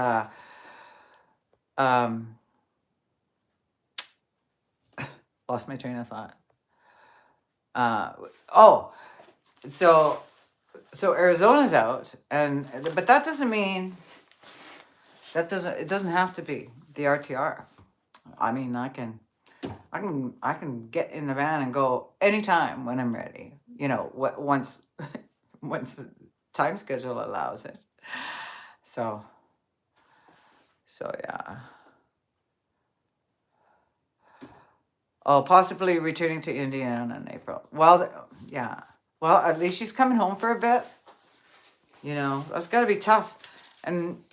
lost my train of thought. So Arizona's out, but that doesn't mean it doesn't have to be the RTR. I mean, I can get in the van and go anytime when I'm ready. You know, once the time schedule allows it. So yeah. Oh, possibly returning to Indiana in April. Well, yeah. Well, at least she's coming home for a bit. You know, that's got to be tough. And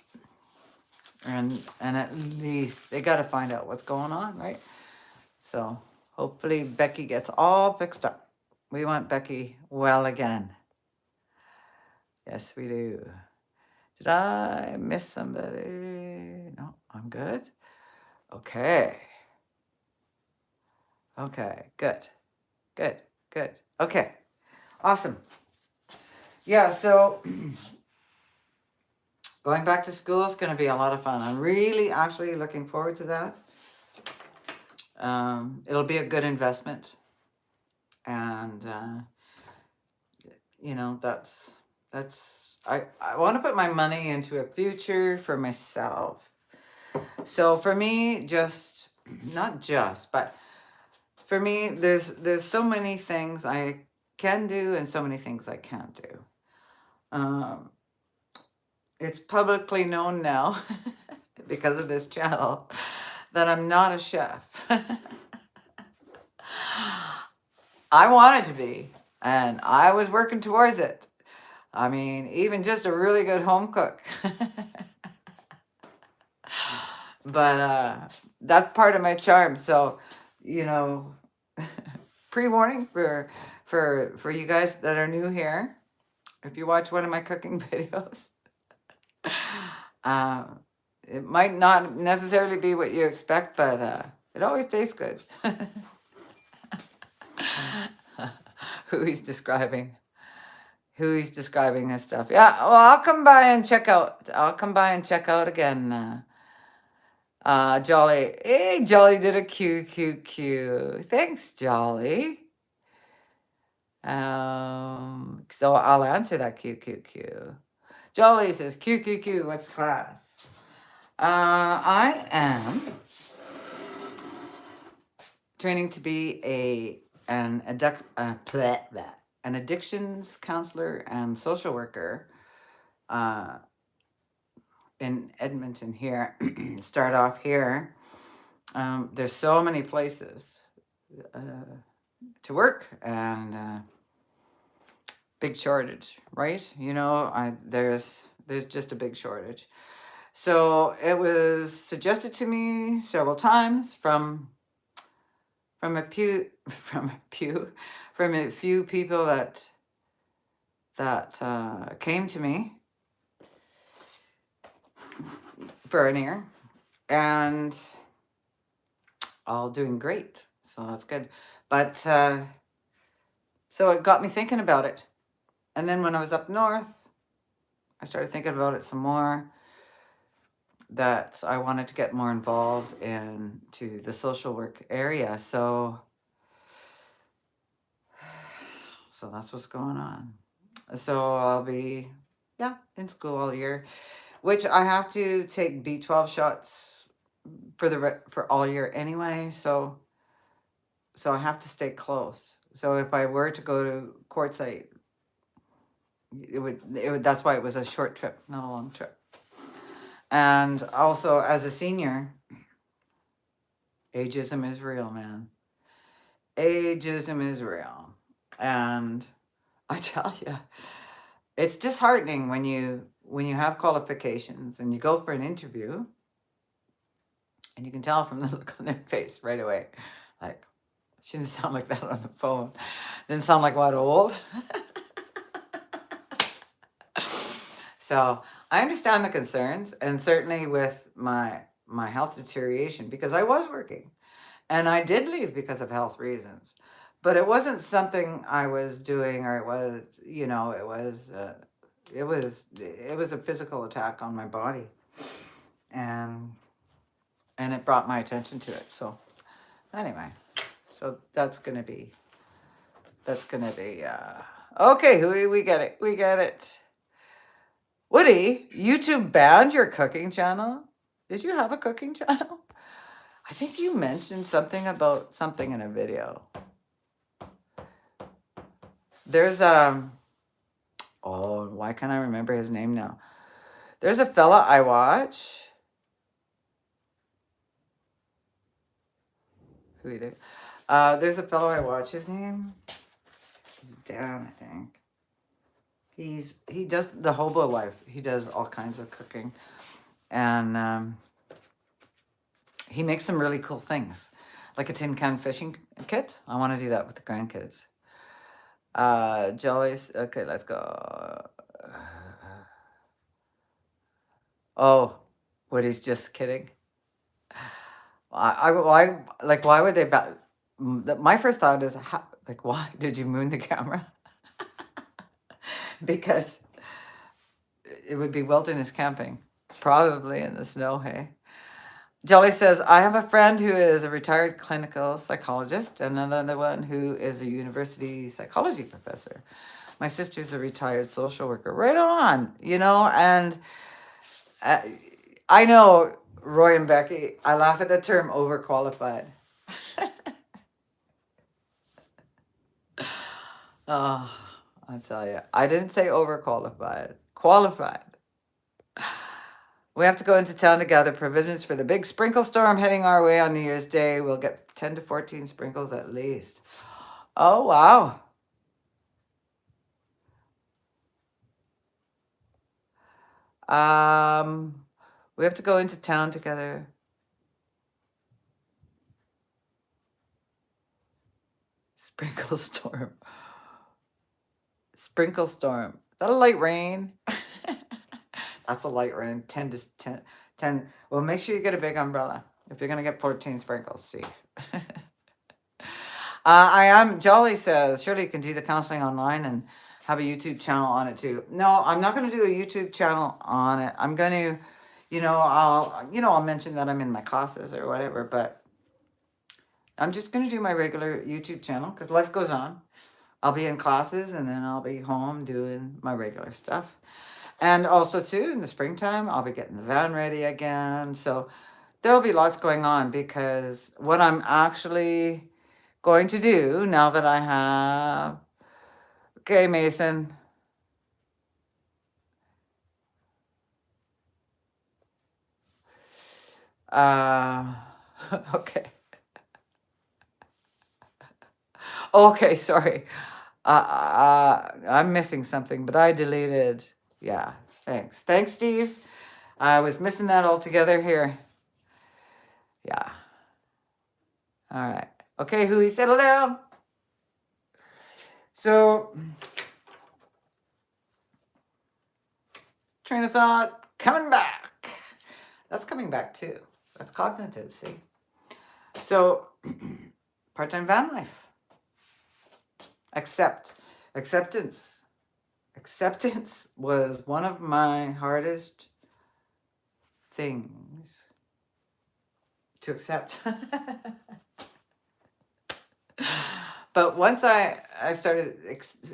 at least they got to find out what's going on, right? So hopefully Becky gets all fixed up. We want Becky well again. Yes, we do. Did I miss somebody? No, I'm good. Okay. Okay, good. Okay, awesome. Yeah, so going back to school is going to be a lot of fun. I'm really actually looking forward to that. It'll be a good investment. And, you know, I want to put my money into a future for myself. So for me, but for me, there's so many things I can do and so many things I can't do. It's publicly known now because of this channel that I'm not a chef. I wanted to be, and I was working towards it. I mean, even just a really good home cook. But that's part of my charm. So, you know, pre-warning for you guys that are new here. If you watch one of my cooking videos, it might not necessarily be what you expect, but it always tastes good. Who he's describing his stuff. Yeah, well, I'll come by and check out. Again. Jolly. Hey, Jolly did a QQQ. Thanks, Jolly. So I'll answer that QQQ. Jolly says, QQQ, what's class? I am training to be an addictions counselor and social worker in Edmonton here. Start off here. There's so many places to work, and big shortage, right? You know, there's just a big shortage. So it was suggested to me several times from a few people that came to me for an ear, and all doing great. So that's good. But so it got me thinking about it. And then when I was up north, I started thinking about it some more, that I wanted to get more involved into the social work area. So So that's what's going on. So I'll be, yeah, in school all year, which I have to take B12 shots for for all year anyway. So I have to stay close. So if I were to go to Quartzsite, it would. That's why it was a short trip, not a long trip. And also, as a senior, ageism is real, man. Ageism is real, and I tell you, it's disheartening when you have qualifications and you go for an interview, and you can tell from the look on their face right away, like, she didn't sound like that on the phone. Didn't sound like what, old? So I understand the concerns, and certainly with my health deterioration, because I was working and I did leave because of health reasons, but it wasn't something I was doing, or it was, it was a physical attack on my body, and it brought my attention to it. So anyway, so that's gonna be okay. We get it. We get it. Woody, YouTube banned your cooking channel. Did you have a cooking channel? I think you mentioned something about something in a video. There's oh, why can't I remember his name now? There's a fella I watch. Who either? There's a fellow I watch. His name is Dan, I think. He does the hobo life. He does all kinds of cooking, and he makes some really cool things, like a tin can fishing kit. I want to do that with the grandkids. Jolly's okay. Let's go. Oh, Woody's just kidding. Like, why would they? My first thought is, like, why did you moon the camera? Because it would be wilderness camping, probably in the snow, hey? Jolly says, I have a friend who is a retired clinical psychologist and another one who is a university psychology professor. My sister's a retired social worker. Right on, and uh, I know, Roy and Becky, I laugh at the term overqualified. Oh, I tell you, I didn't say overqualified, qualified. We have to go into town to gather provisions for the big sprinkle storm heading our way on New Year's Day. We'll get 10 to 14 sprinkles at least. Oh, wow. We have to go into town together. Sprinkle storm. Sprinkle storm. Is that a light rain? That's a light rain. 10 to 10. 10. Well, make sure you get a big umbrella if you're going to get 14 sprinkles, Steve. I am. Jolly says, surely you can do the counseling online and have a YouTube channel on it too. No, I'm not going to do a YouTube channel on it. I'm going to, I'll mention that I'm in my classes or whatever, but I'm just going to do my regular YouTube channel because life goes on. I'll be in classes and then I'll be home doing my regular stuff. And also too, in the springtime, I'll be getting the van ready again. So there'll be lots going on, because what I'm actually going to do now that I have, okay, Mason. Okay. Okay, sorry. I'm missing something, but I deleted. Yeah, thanks. Thanks, Steve. I was missing that altogether here. Yeah. All right. Okay, Hui, settle down. So, train of thought, coming back. That's coming back too. That's cognitive, see? So, part-time van life. Acceptance. Acceptance was one of my hardest things to accept. But once I started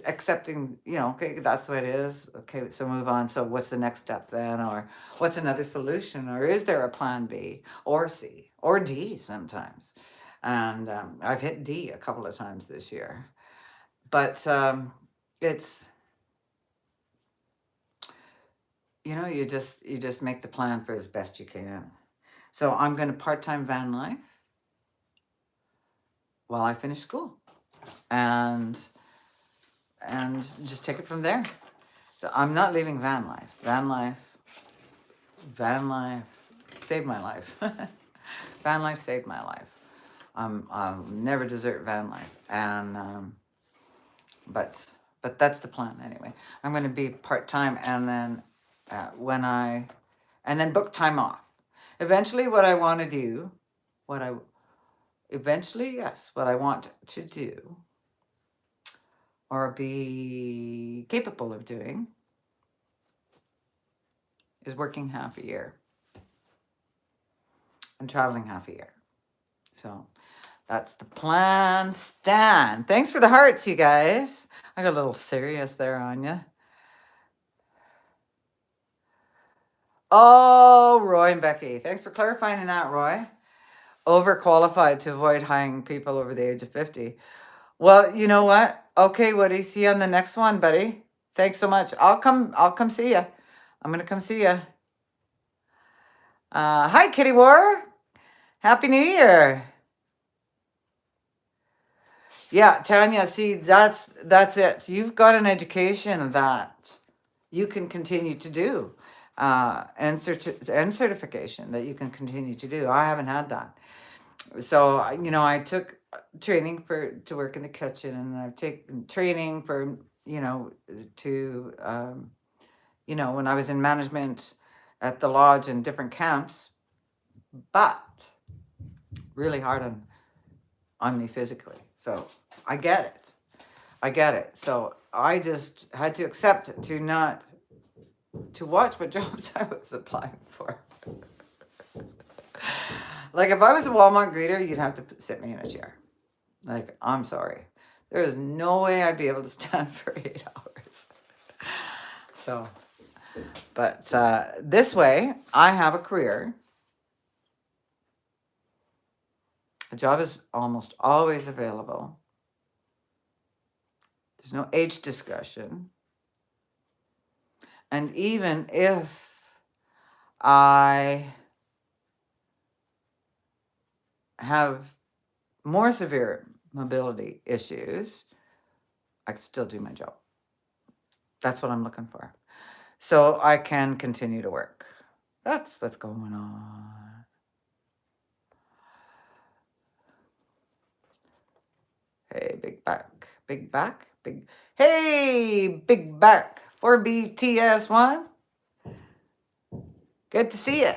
accepting, okay, that's the way it is. Okay, so move on. So what's the next step then, or what's another solution, or is there a plan B or C or D sometimes? And I've hit D a couple of times this year, but it's you just make the plan for as best you can. So I'm going to part-time van life while I finish school, and just take it from there. So I'm not leaving van life. Van life saved my life. Van life saved my life. I'll never desert van life, and but that's the plan anyway. I'm going to be part-time, and then when I and then book time off. Eventually, what I want to do, what I eventually, yes, what I want to do or be capable of doing is working half a year and traveling half a year. So that's the plan. Stan, thanks for the hearts, you guys. I got a little serious there on you. Oh, Roy and Becky, thanks for clarifying that, Roy. Overqualified to avoid hiring people over the age of 50. Well, you know what? Okay, Woody, see you on the next one, buddy. Thanks so much. I'll come see you. I'm gonna come see you. Hi, Kitty War. Happy New Year. Yeah, Tanya, see, that's it. You've got an education that you can continue to do, and certification that you can continue to do. I haven't had that. So, I took training to work in the kitchen, and I've taken training for, to, when I was in management at the lodge and different camps, but really hard on me physically. So I get it. I get it. So I just had to accept it, to watch what jobs I was applying for. Like if I was a Walmart greeter, you'd have to sit me in a chair. Like, I'm sorry. There is no way I'd be able to stand for 8 hours. So, but this way, I have a career. A job is almost always available. There's no age discretion. And even if I have more severe mobility issues, I can still do my job. That's what I'm looking for. So I can continue to work. That's what's going on. Hey, big back, big back, big. Hey, big back, 4BTS1. Good to see you.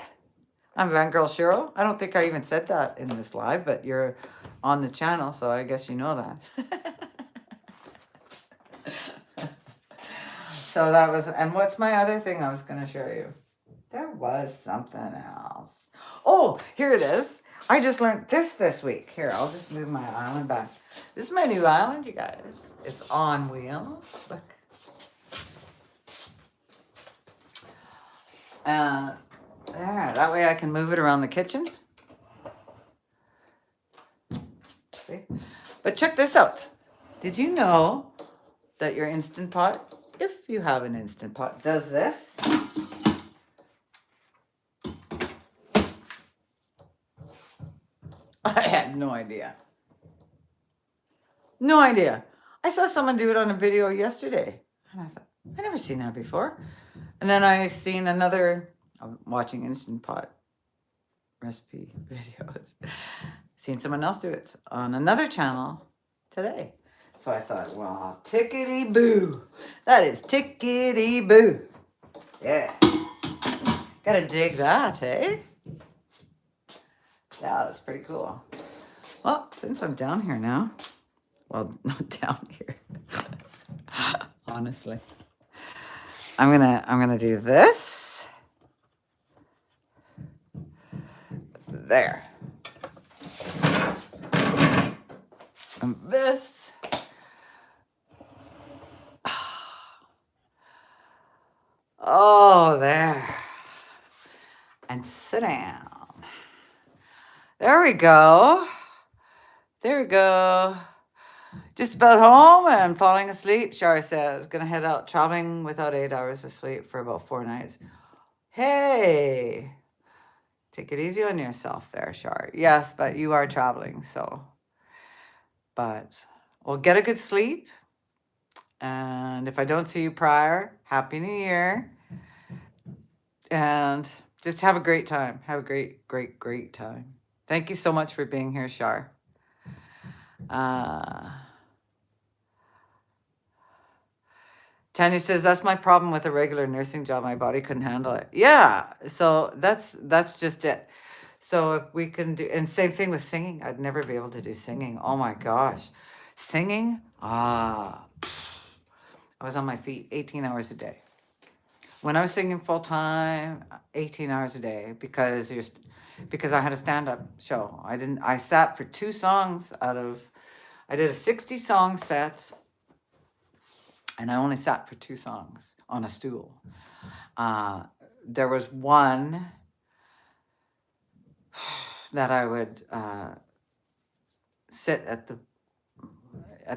I'm Girl Shirl. I don't think I even said that in this live, but you're on the channel, so I guess you know that. So that was, and what's my other thing I was going to show you? There was something else. Oh, here it is. I just learned this week. Here, I'll just move my island back. This is my new island, you guys. It's on wheels. Look. There. That way I can move it around the kitchen. See? But check this out. Did you know that your Instant Pot, if you have an Instant Pot, does this? I had no idea. No idea. I saw someone do it on a video yesterday. And I thought, I've never seen that before. And then I seen another, I'm watching Instant Pot recipe videos. Seen someone else do it on another channel today. So I thought, well, tickety boo. That is tickety boo. Yeah. Gotta dig that, eh? Yeah, that's pretty cool. Well, since I'm down here now, well, not down here, honestly, I'm gonna do this. There. And this. Oh, there. And sit down. There we go. There we go. Just about home and falling asleep, Shar says. Gonna head out traveling without 8 hours of sleep for about 4 nights. Hey, take it easy on yourself there, Shar. Yes, but you are traveling, so. But, well, get a good sleep. And if I don't see you prior, Happy New Year. And just have a great time. Have a great, great, great time. Thank you so much for being here, Shar. Tanya says, that's my problem with a regular nursing job. My body couldn't handle it. Yeah, so that's just it. So if we can do, and same thing with singing. I'd never be able to do singing. Oh my gosh. Singing, I was on my feet 18 hours a day. When I was singing full time, 18 hours a day, because I had a stand-up show. I sat for 2 songs I did a 60 song set, and I only sat for 2 songs on a stool. There was one that I would sit at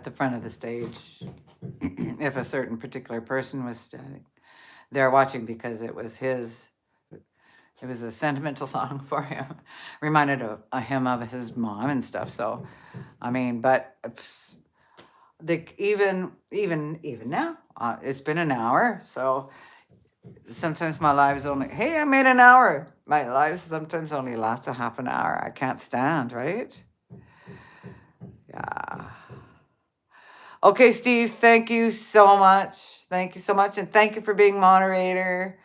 the front of the stage if a certain particular person was standing there watching, because it was a sentimental song for him, reminded him of his mom and stuff. So, I mean, but even now, it's been an hour, so sometimes my lives only, hey, I made an hour. My lives sometimes only last a half an hour. I can't stand, right? Yeah. Okay, Steve, thank you so much. Thank you so much. And thank you for being moderator.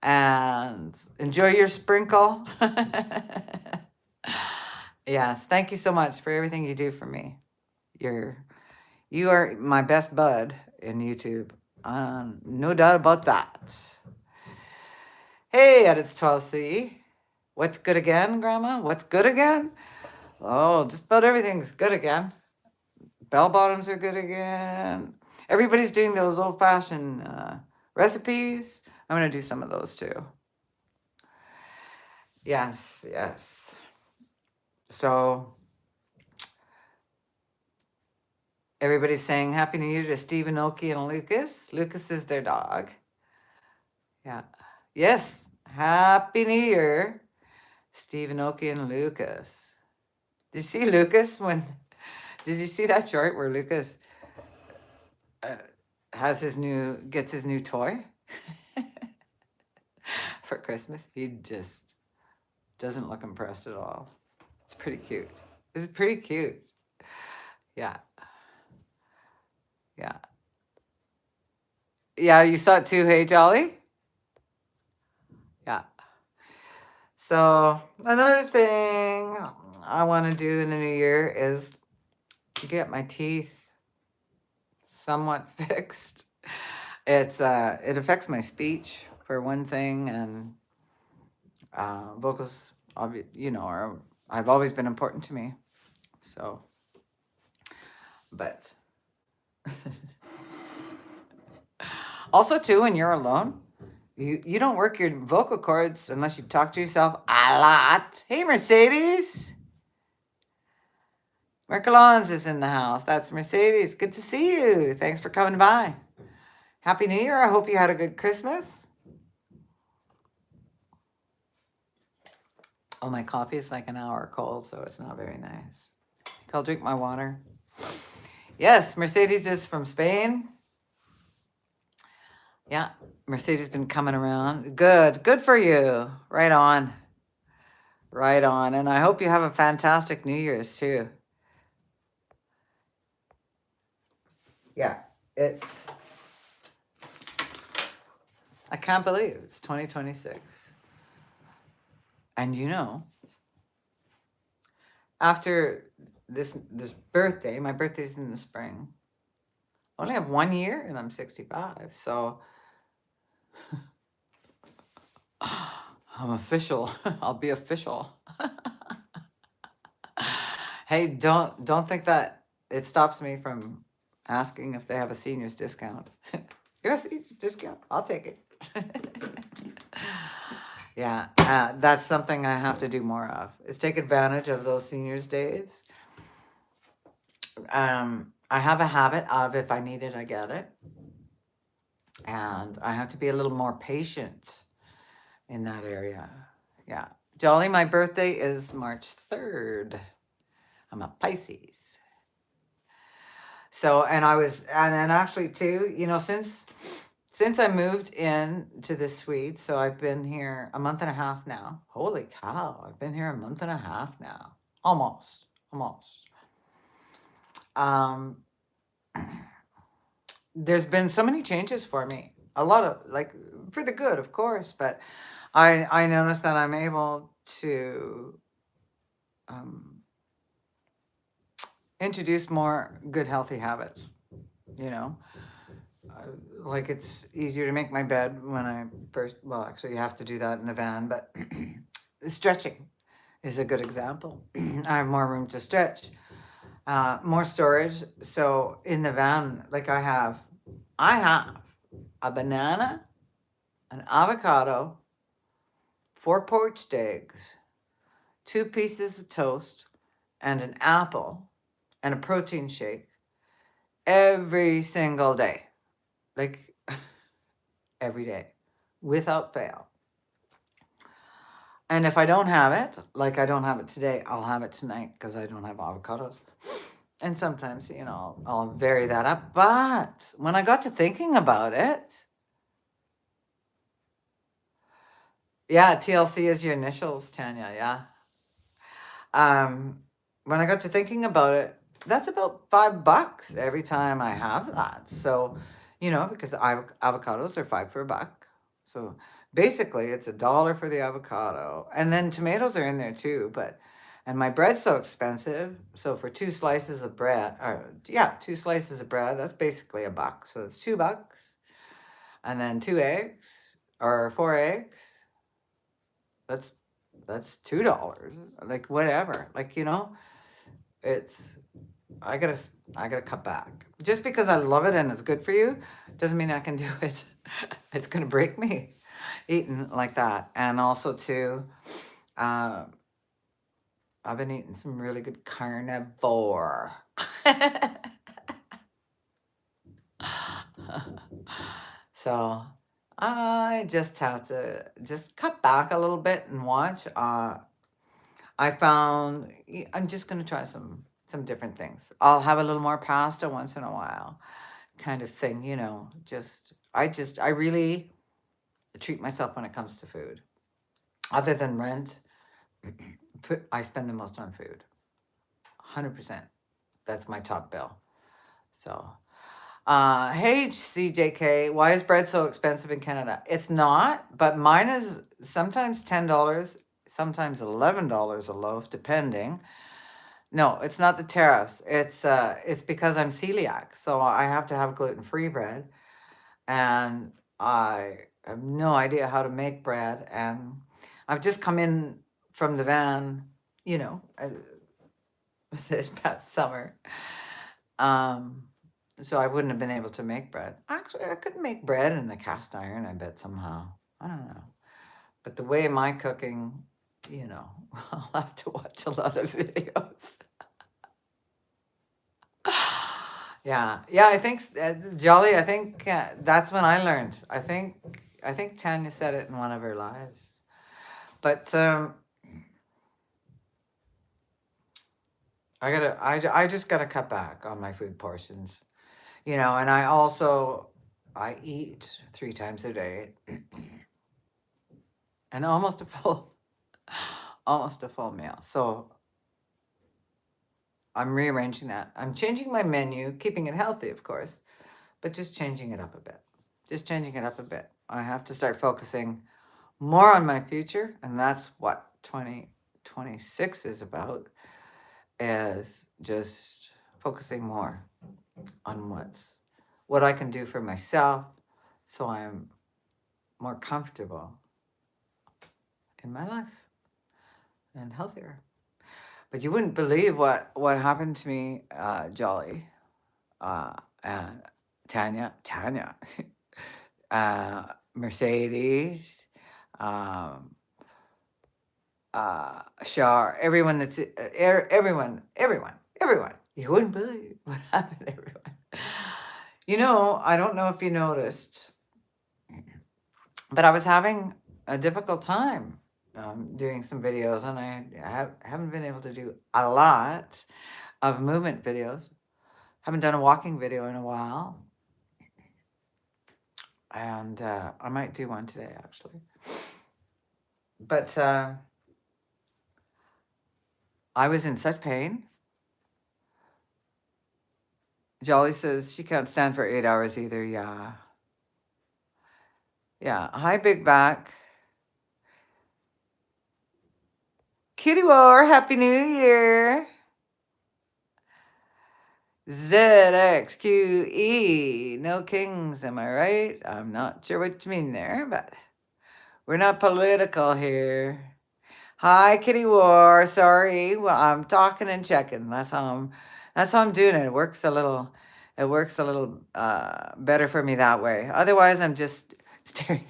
And enjoy your sprinkle. Yes, thank you so much for everything you do for me. You are my best bud in YouTube. No doubt about that. Hey, it's 12C. What's good again, Grandma? What's good again? Oh, just about everything's good again. Bell bottoms are good again. Everybody's doing those old-fashioned recipes. I'm going to do some of those too. Yes, yes. So everybody's saying Happy New Year to Stephen, Oki, and Lucas. Lucas is their dog. Yeah. Yes. Happy New Year, Stephen, Oki, and Lucas. Did you see Lucas did you see that chart where Lucas gets his new toy for Christmas? He just doesn't look impressed at all. It's pretty cute. It's pretty cute. Yeah. Yeah. Yeah, you saw it too, hey, Jolly? Yeah. So another thing I want to do in the new year is get my teeth somewhat fixed. It affects my speech for one thing, and vocals, I've always been important to me. So, but also too, when you're alone, you don't work your vocal cords unless you talk to yourself a lot. Hey, Mercedes. Mercolons is in the house. That's Mercedes. Good to see you. Thanks for coming by. Happy New Year. I hope you had a good Christmas. Oh, my coffee is like an hour cold, so it's not very nice. I'll drink my water. Yes, Mercedes is from Spain. Yeah, Mercedes been coming around. Good for you. Right on. Right on. And I hope you have a fantastic New Year's too. Yeah, I can't believe it's 2026. And after this birthday, my birthday's in the spring. I only have 1 year and I'm 65. So I'm official. I'll be official. Hey, don't think that it stops me from asking if they have a seniors discount. You got a seniors discount? I'll take it. Yeah, that's something I have to do more of, is take advantage of those seniors days. I have a habit of, if I need it, I get it. And I have to be a little more patient in that area. Yeah. Jolly, my birthday is March 3rd. I'm a Pisces. So, and actually too, since I moved in to this suite, so I've been here a month and a half now. Holy cow, I've been here a month and a half now. Almost. Um, there's been so many changes for me. A lot of, like, for the good, of course, but I noticed that I'm able to introduce more good, healthy habits, you know? Like, it's easier to make my bed when I first, well, actually, you have to do that in the van, but stretching is a good example. I have more room to stretch, more storage. So in the van, like I have a banana, an avocado, 4 poached eggs, 2 pieces of toast, and an apple, and a protein shake every single day. Like, every day, without fail. And if I don't have it, like I don't have it today, I'll have it tonight because I don't have avocados. And sometimes, I'll vary that up. But when I got to thinking about it, yeah, TLC is your initials, Tanya, yeah. When I got to thinking about it, that's about $5 every time I have that. So, because avocados are 5 for a buck. So basically it's $1 for the avocado. And then tomatoes are in there too, and my bread's so expensive. So for 2 slices of bread, 2 slices of bread, that's basically $1. So it's $2. And then 2 eggs or 4 eggs, that's $2. Like, whatever. Like, it's, I gotta cut back. Just because I love it and it's good for you doesn't mean I can do it. It's gonna break me eating like that. And also too, I've been eating some really good carnivore. So I just have to just cut back a little bit and watch. I found I'm just gonna try some different things. I'll have a little more pasta once in a while, kind of thing, I really treat myself when it comes to food. Other than rent, I spend the most on food. 100%. That's my top bill. So, hey CJK, why is bread so expensive in Canada? It's not, but mine is sometimes $10, sometimes $11 a loaf, depending. No, it's not the tariffs. It's because I'm celiac, so I have to have gluten-free bread, and I have no idea how to make bread, and I've just come in from the van, this past summer. So I wouldn't have been able to make bread. Actually, I could make bread in the cast iron, I bet, somehow. I don't know. But the way my cooking, I'll have to watch a lot of videos. Yeah, I think Jolly. I think that's when I learned. I think Tanya said it in one of her lives. But I just gotta cut back on my food portions, and I eat 3 times a day, and almost a full meal. So I'm rearranging that. I'm changing my menu, keeping it healthy, of course, but just changing it up a bit. I have to start focusing more on my future, and that's what 2026 is about, is just focusing more on what I can do for myself, so I'm more comfortable in my life and healthier. But you wouldn't believe what happened to me, Jolly, and Tanya, Mercedes, um, Shar, everyone everyone. You wouldn't believe what happened to everyone. I don't know if you noticed, but I was having a difficult time doing some videos, and haven't been able to do a lot of movement videos. Haven't done a walking video in a while, and I might do one today, actually. But I was in such pain. Jolly says she can't stand for 8 hours either. Yeah. Yeah. Hi, Big Back. Kitty War, Happy New Year. ZXQE. No kings, am I right? I'm not sure what you mean there, but we're not political here. Hi, Kitty War. Sorry. Well, I'm talking and checking. That's how I'm doing it. It works a little better for me that way. Otherwise, I'm just staring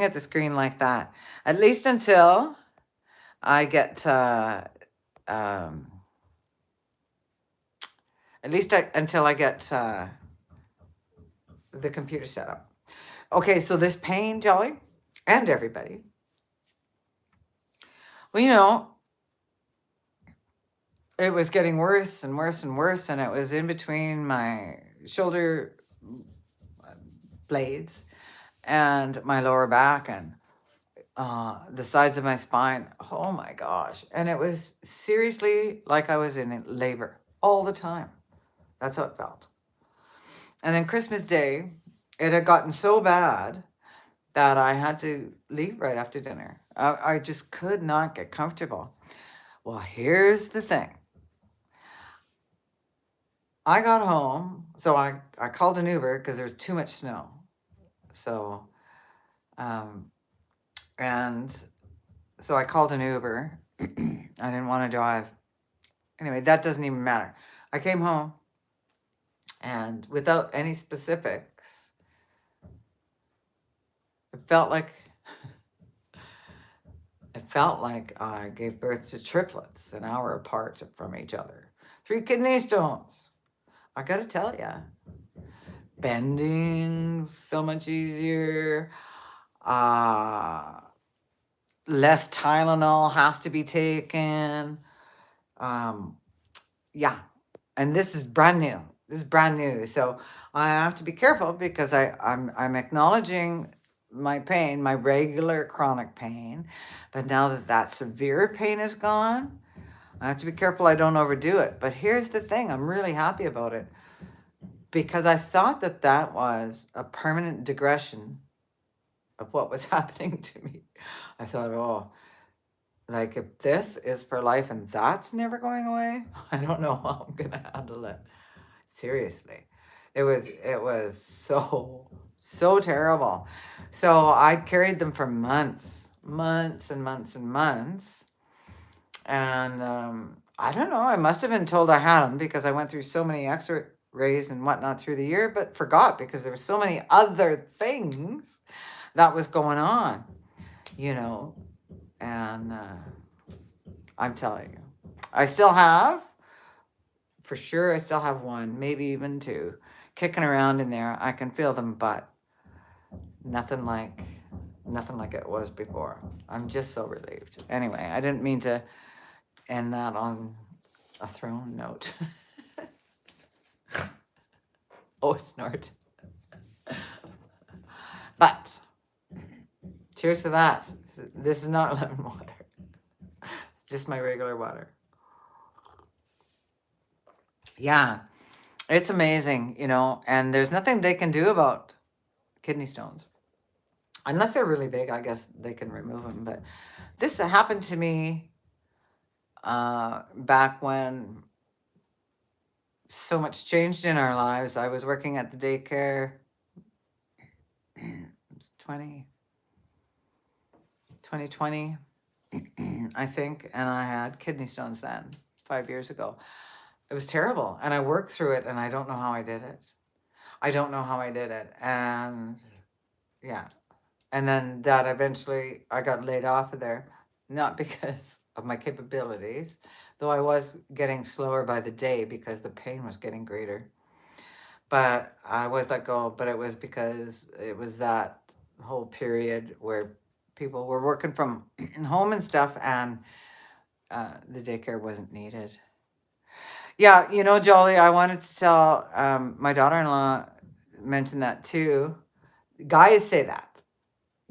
at the screen like that. At least until I get until I get the computer set up. Okay, so this pain, Jolly, and everybody. Well, it was getting worse and worse and worse, and it was in between my shoulder blades and my lower back and the sides of my spine. Oh my gosh. And it was seriously like I was in labor all the time. That's how it felt. And then Christmas Day, it had gotten so bad that I had to leave right after dinner. I just could not get comfortable. Well, here's the thing. I got home, so I called an Uber because there was too much snow. So, and so I called an Uber. I didn't want to drive. Anyway, that doesn't even matter. I came home, and without any specifics, it felt like I gave birth to triplets an hour apart from each other. 3 kidney stones. I gotta tell ya, bending so much easier. Less Tylenol has to be taken. Yeah, and this is brand new. This is brand new. So I have to be careful because I'm acknowledging my pain, my regular chronic pain. But now that severe pain is gone, I have to be careful I don't overdo it. But here's the thing, I'm really happy about it because I thought that was a permanent digression of what was happening to me. I thought, oh, like if this is for life and that's never going away, I don't know how I'm gonna handle it. Seriously. It was so terrible. So I carried them for months and months and months. And I don't know, I must have been told I had them because I went through so many x-rays and whatnot through the year, but forgot because there were so many other things that was going on, and I'm telling you, I still have, for sure, I still have one, maybe even two, kicking around in there. I can feel them, but nothing like it was before. I'm just so relieved. Anyway, I didn't mean to end that on a thrown note. Oh, snort. But cheers to that. This is not lemon water. It's just my regular water. Yeah, it's amazing, and there's nothing they can do about kidney stones. Unless they're really big, I guess they can remove them. But this happened to me back when so much changed in our lives. I was working at the daycare. It was 2020. I think, and I had kidney stones then 5 years ago. It was terrible, and I worked through it, and I don't know how I did it. I don't know how I did it, and yeah, and then that eventually I got laid off of there, not because of my capabilities, though I was getting slower by the day because the pain was getting greater. But I was let go, but it was because it was that whole period where people were working from home and stuff, and the daycare wasn't needed. Yeah, Jolly, I wanted to tell my daughter in law mentioned that too. Guys say that.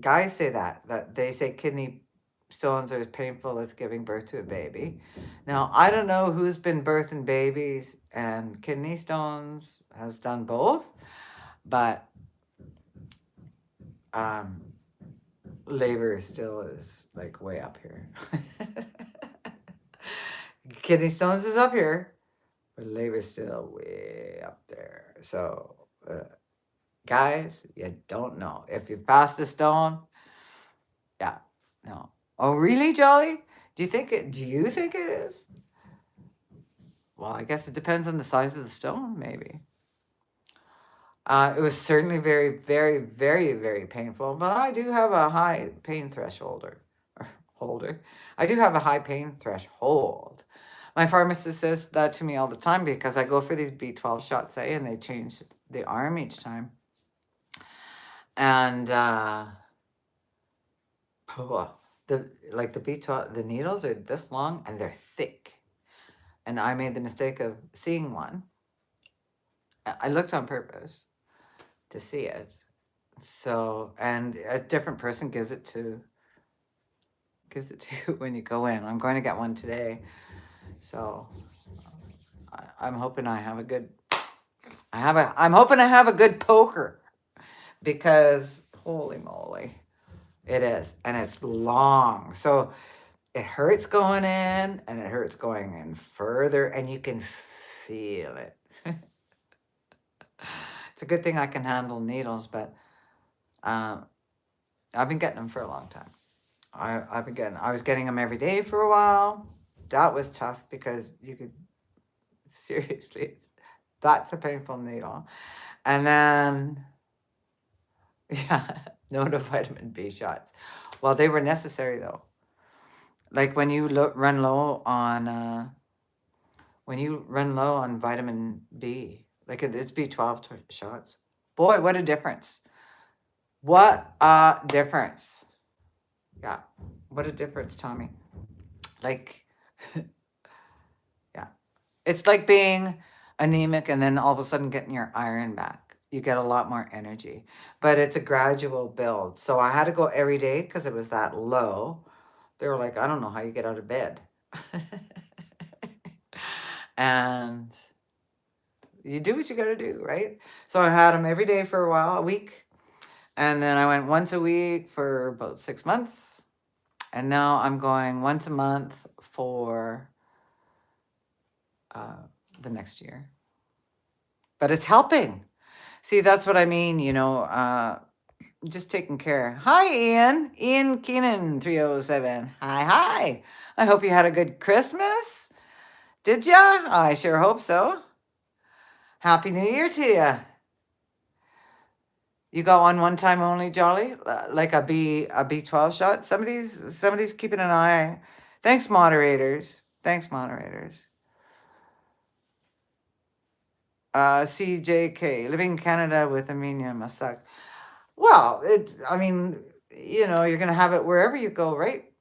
Guys say that they say kidney stones are as painful as giving birth to a baby. Now, I don't know who's been birthing babies and kidney stones has done both, but um, labor still is like way up here. Kidney stones is up here, but labor is still way up there. So, guys, you don't know. If you pass a stone, yeah, no. Oh, really, Jolly? Do you think it is? Well, I guess it depends on the size of the stone, maybe. It was certainly very, very, very, very painful, but I do have a high pain threshold. Or holder. I do have a high pain threshold. My pharmacist says that to me all the time because I go for these B12 shots, and they change the arm each time. And oh, the B12, the needles are this long and they're thick. And I made the mistake of seeing one. I looked on purpose to see it. So, and a different person gives it to you when you go in. I'm going to get one today. So, I'm hoping I have a good I'm hoping I have a good poker because holy moly, it is, and it's long. So, it hurts going in and it hurts going in further, and you can feel it. It's a good thing I can handle needles, but um, I've been getting them for a long time. I was getting them every day for a while. That was tough because you could, seriously, that's a painful needle. And then, yeah, no to vitamin B shots. Well, they were necessary though. Like when you run low on vitamin B, like it's B12 shots. Boy, what a difference. What a difference. Yeah. What a difference, Tommy. Like, yeah. It's like being anemic and then all of a sudden getting your iron back. You get a lot more energy, but it's a gradual build. So I had to go every day because it was that low. They were like, I don't know how you get out of bed. And you do what you got to do, right? So I had them every day for a while, a week. And then I went once a week for about 6 months. And now I'm going once a month for the next year. But it's helping. See, that's what I mean, just taking care. Hi, Ian. Ian Keenan, 307. Hi, hi. I hope you had a good Christmas. Did ya? I sure hope so. Happy New Year to you. You got one time only, Jolly? Like a B12 shot? Somebody's keeping an eye. Thanks, moderators. Thanks, moderators. CJK, living in Canada with anemia must suck. Well, you're going to have it wherever you go, right?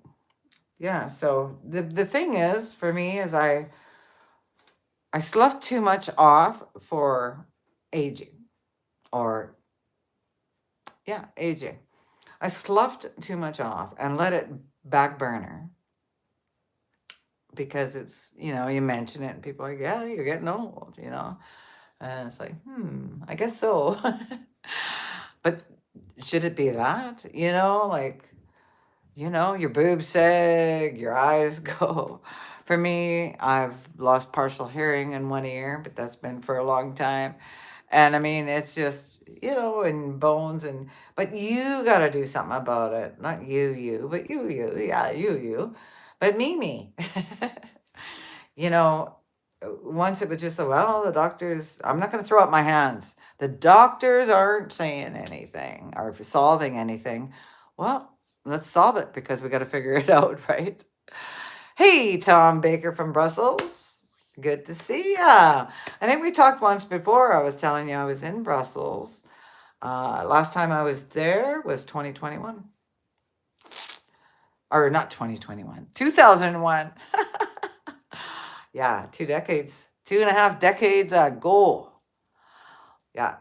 Yeah, so the thing is, for me, is I sloughed too much off for aging. Or, yeah, aging. I sloughed too much off and let it back burner. Because it's, you mention it and people are like, yeah, you're getting old, And it's like, I guess so. But should it be that? Your boobs sag, your eyes go. For me, I've lost partial hearing in one ear, but that's been for a long time. And I mean, it's just, in bones but you got to do something about it. Not but you. Yeah, you. But me. you know, Once it was just, well, the doctors, I'm not going to throw up my hands. The doctors aren't saying anything or solving anything. Well, let's solve it because we got to figure it out, right? Hey, Tom Baker from Brussels. Good to see ya. I think we talked once before. I was telling you I was in Brussels. Last time I was there was 2021. Or not 2021, 2001. Yeah, 2 decades, 2.5 decades ago. Yeah.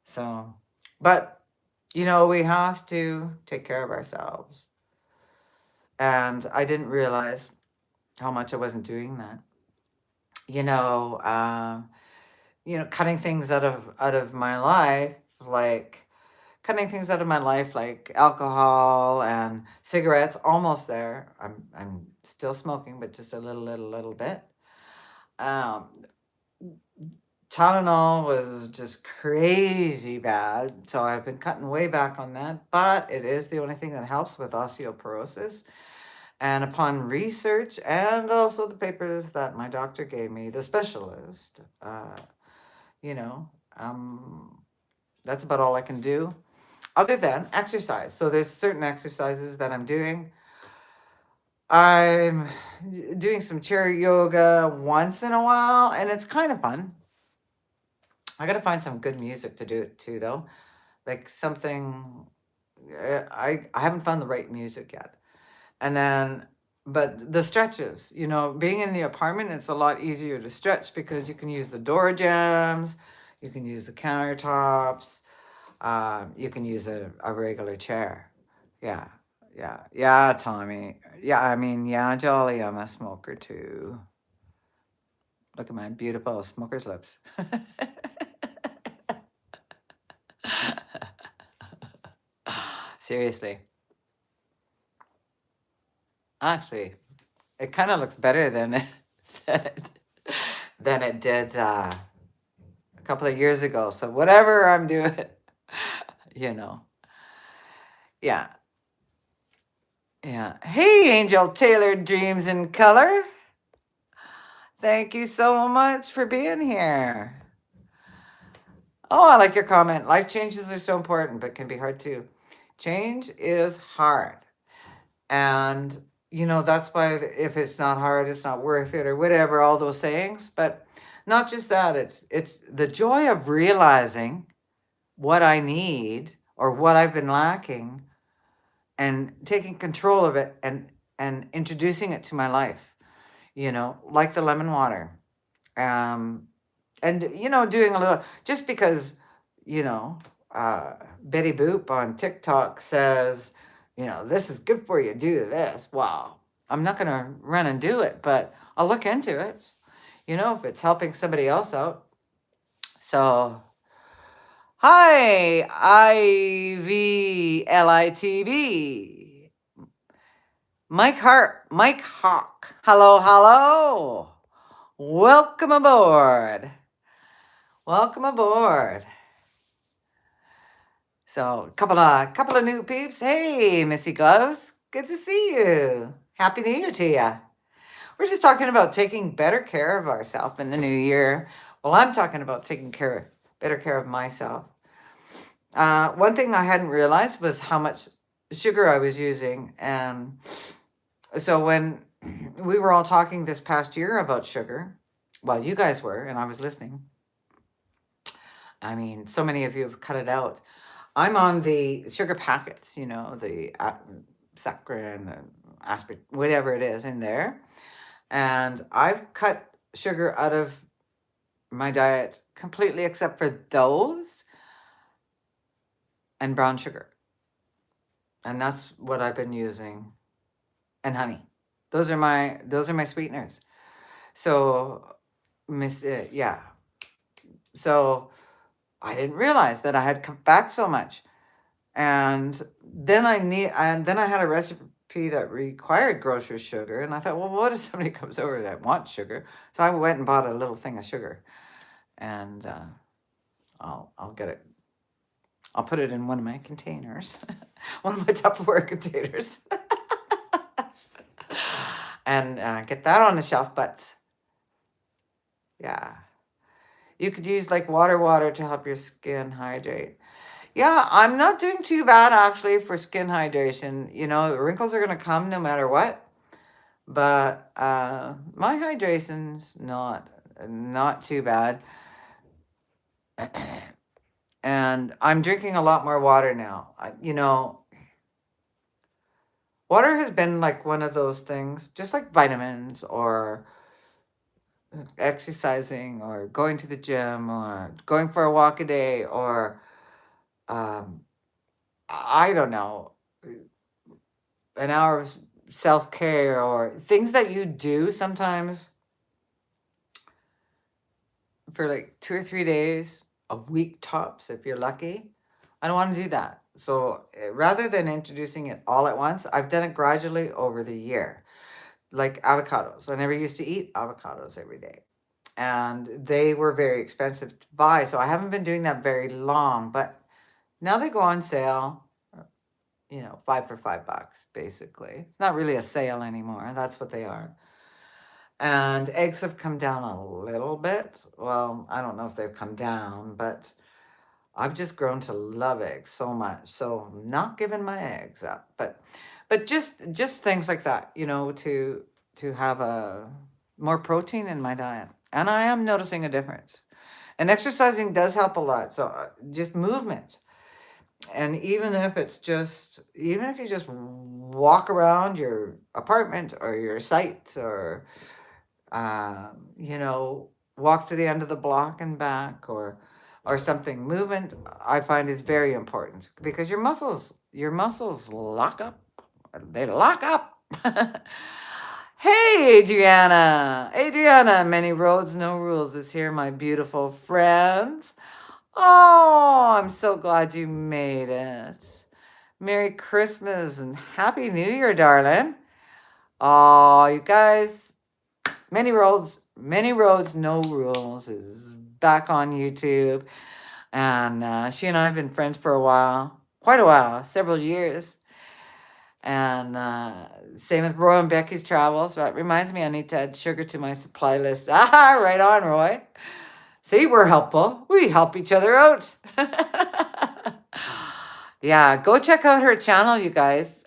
So, but, we have to take care of ourselves. And I didn't realize how much I wasn't doing that. You know, uh, cutting things out of my life, like alcohol and cigarettes, almost there. I'm still smoking, but just a little bit. Um, Tylenol was just crazy bad, so I've been cutting way back on that, but it is the only thing that helps with osteoporosis. And upon research and also the papers that my doctor gave me, the specialist, you know, um, that's about all I can do other than exercise. So there's certain exercises that I'm doing. I'm doing some chair yoga once in a while, and it's kind of fun. I got to find some good music to do it too, though. Like something, I haven't found the right music yet. And then, but the stretches, being in the apartment, it's a lot easier to stretch because you can use the door jambs, you can use the countertops, you can use a regular chair. Yeah, yeah, Tommy. Yeah, I mean, yeah, Jolly, I'm a smoker too. Look at my beautiful smoker's lips. Seriously. Actually, it kind of looks better than it, than it did a couple of years ago. So whatever I'm doing, you know. Yeah. Yeah. Hey, Angel Taylor Dreams in Color. Thank you so much for being here. Oh, I like your comment. Life changes are so important, but can be hard too. Change is hard. And, that's why if it's not hard, it's not worth it or whatever, all those sayings. But not just that, it's the joy of realizing what I need or what I've been lacking and taking control of it and introducing it to my life, like the lemon water. Um, and doing a little just because you know Betty Boop on TikTok says this is good for you, do this. Well, I'm not going to run and do it, but I'll look into it, if it's helping somebody else out. So hi, IVLITB. Mike Hawk. Hello. Welcome aboard. Welcome aboard. So, couple of new peeps. Hey, Missy Gloves. Good to see you. Happy New Year to you. We're just talking about taking better care of ourselves in the new year. Well, I'm talking about taking better care of myself. One thing I hadn't realized was how much sugar I was using. And so when we were all talking this past year about sugar, well, you guys were, and I was listening. I mean, so many of you have cut it out. I'm on the sugar packets, the saccharin, the aspirin, whatever it is in there. And I've cut sugar out of my diet completely except for those and brown sugar. And that's what I've been using. And honey. Those are my sweeteners. So yeah. So I didn't realize that I had cut back so much. And then I had a recipe that required grocery sugar, and I thought, well, what if somebody comes over that wants sugar? So I went and bought a little thing of sugar, and I'll get it. I'll put it in one of my containers, one of my Tupperware containers, and get that on the shelf. But yeah, you could use like water to help your skin hydrate. Yeah, I'm not doing too bad actually for skin hydration. You know, the wrinkles are gonna come no matter what. But my hydration's not too bad. And I'm drinking a lot more water now. You know, water has been like one of those things, just like vitamins or exercising or going to the gym or going for a walk a day or um, I don't know, an hour of self care or things that you do sometimes for like 2 or 3 days, a week tops if you're lucky. I don't want to do that. So rather than introducing it all at once, I've done it gradually over the year. Like avocados. I never used to eat avocados every day. And they were very expensive to buy. So I haven't been doing that very long. But now they go on sale, you know, five for $5, basically. It's not really a sale anymore. That's what they are. And eggs have come down a little bit. Well, I don't know if they've come down, but I've just grown to love eggs so much. So I'm not giving my eggs up. But just things like that, you know, to have a more protein in my diet. And I am noticing a difference. And exercising does help a lot. So just movement. And even if you just walk around your apartment or your site or you know, walk to the end of the block and back or something. Movement I find is very important because your muscles lock up. They lock up. Hey Adriana. Adriana, many roads, no rules is here, my beautiful friends. Oh, I'm so glad you made it. Merry Christmas and Happy New Year, darling. Oh, you guys, Many Roads, No Rules is back on YouTube. And she and I have been friends for a while, quite a while, several years. And same with Roy and Becky's Travels. That reminds me, I need to add sugar to my supply list. Ah, right on, Roy. See, we're helpful. We help each other out. Yeah, go check out her channel, you guys.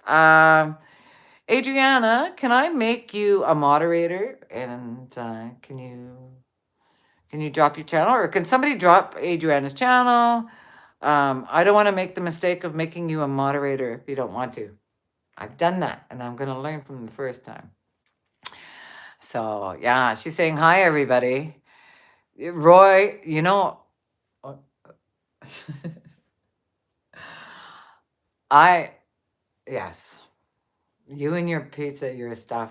Adriana, can I make you a moderator? And can you drop your channel, or can somebody drop Adriana's channel? I don't want to make the mistake of making you a moderator if you don't want to. I've done that, and I'm going to learn from the first time. So yeah, she's saying hi, everybody. Roy, you know, I yes, you and your pizza, your stuff.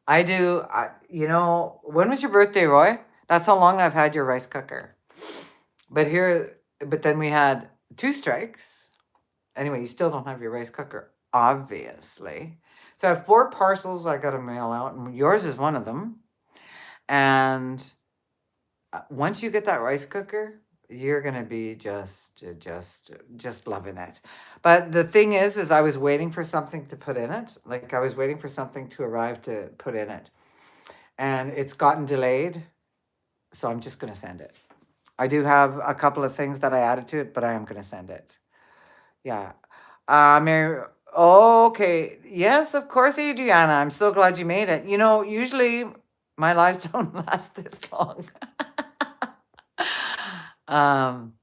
I do. You know, when was your birthday, Roy? That's how long I've had your rice cooker. But then we had two strikes. Anyway, you still don't have your rice cooker, obviously. So I have 4 parcels I got to mail out, and yours is one of them. And once you get that rice cooker, you're gonna be just loving it. But the thing is I was waiting for something to put in it. Like I was waiting for something to arrive to put in it, and it's gotten delayed. So I'm just gonna send it. I do have a couple of things that I added to it, but I am gonna send it. Yeah. Mary. Okay. Yes, of course, Adriana. I'm so glad you made it. You know, usually my lives don't last this long. um,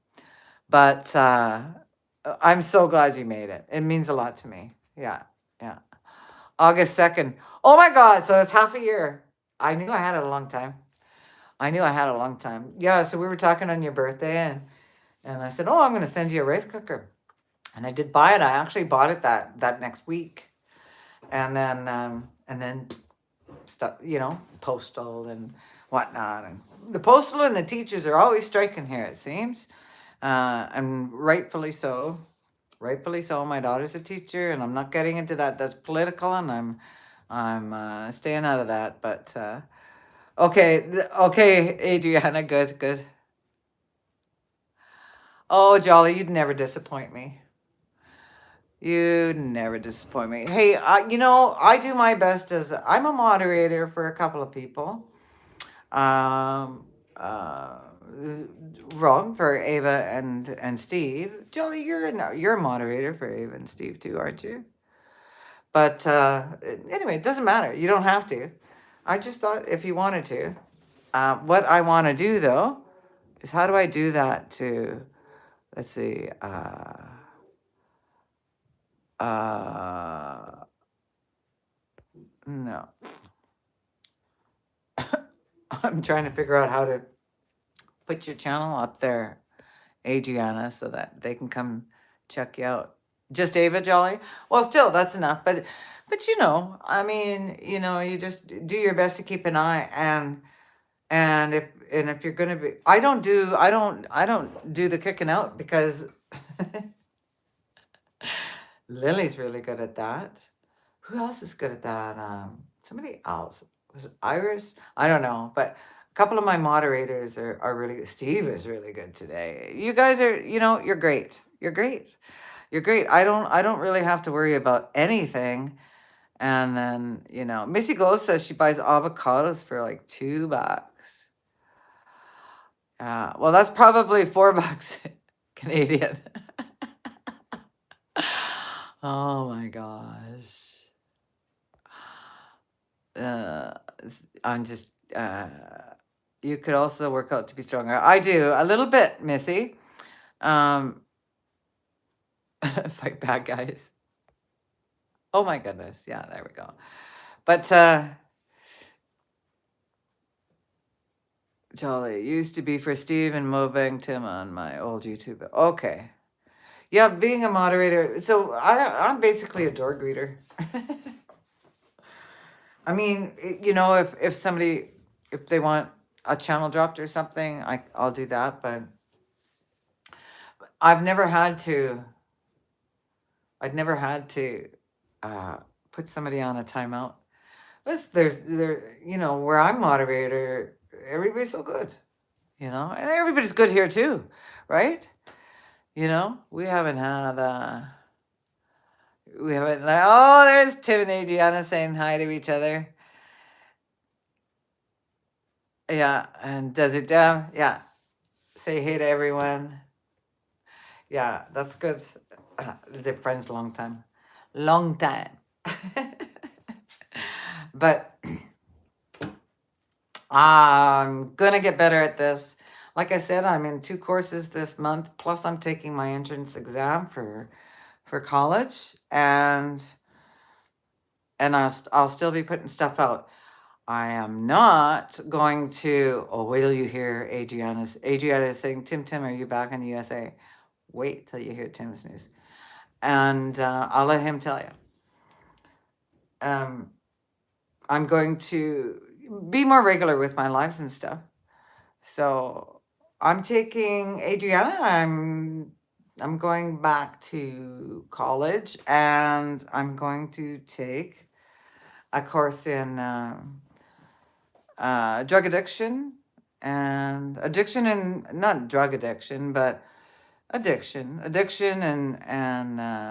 but I'm so glad you made it. It means a lot to me. Yeah. Yeah. August 2nd. Oh my God. So it's half a year. I knew I had it a long time. I knew I had a long time. Yeah. So we were talking on your birthday, and I said, oh, I'm going to send you a rice cooker. And I did buy it. I actually bought it that next week, and then stuff, you know, postal and whatnot. And the postal and the teachers are always striking here, it seems, and rightfully so. Rightfully so. My daughter's a teacher, and I'm not getting into that. That's political, and I'm staying out of that. But okay, okay, Adriana, good, good. Oh, Jolly, you'd never disappoint me. You never disappoint me. Hey, I do my best as I'm a moderator for a couple of people. Um, uh, Ron for Ava and Steve. Jolly, you're a moderator for Ava and Steve too, aren't you? But anyway, it doesn't matter. You don't have to. I just thought if you wanted to. What I want to do though is how do I do that to, let's see, no. I'm trying to figure out how to put your channel up there, Adriana, so that they can come check you out. Just Ava Jolly? Well, still, that's enough. But I mean, you just do your best to keep an eye and if you're gonna be, I don't do the kicking out because Lily's really good at that. Who else is good at that? Somebody else. Was it Iris? I don't know, but a couple of my moderators are really good. Steve is really good today. You guys are, you're great. You're great. You're great. I don't really have to worry about anything. And then, Missy Glow says she buys avocados for like $2. Well, that's probably $4 Canadian. Oh my gosh. uh, I'm just, you could also work out to be stronger. I do a little bit, Missy. Um, Fight bad guys. Oh my goodness. Yeah, there we go. But, Jolly used to be for Steve and Mobang Tim on my old YouTube. Okay. Yeah, being a moderator. So I'm basically a door greeter. I mean, if they want a channel dropped or something, I'll do that. But I've never had to. I'd never had to put somebody on a timeout. Where I'm moderator, everybody's so good, and everybody's good here too, right? We haven't had. We haven't like, oh, there's Tim and Adriana saying hi to each other. Yeah, and Desert Dam, yeah. Say hey to everyone. Yeah, that's good. They're friends a long time. Long time. But I'm gonna get better at this. Like I said, I'm in 2 courses this month, plus I'm taking my entrance exam for college, and I'll still be putting stuff out. I am not going to. Oh, wait till you hear Adriana is saying, Tim, are you back in the USA? Wait till you hear Tim's news, and I'll let him tell you. I'm going to be more regular with my lives and stuff. So I'm taking Adriana. I'm going back to college, and I'm going to take a course in drug addiction and not drug addiction, but addiction and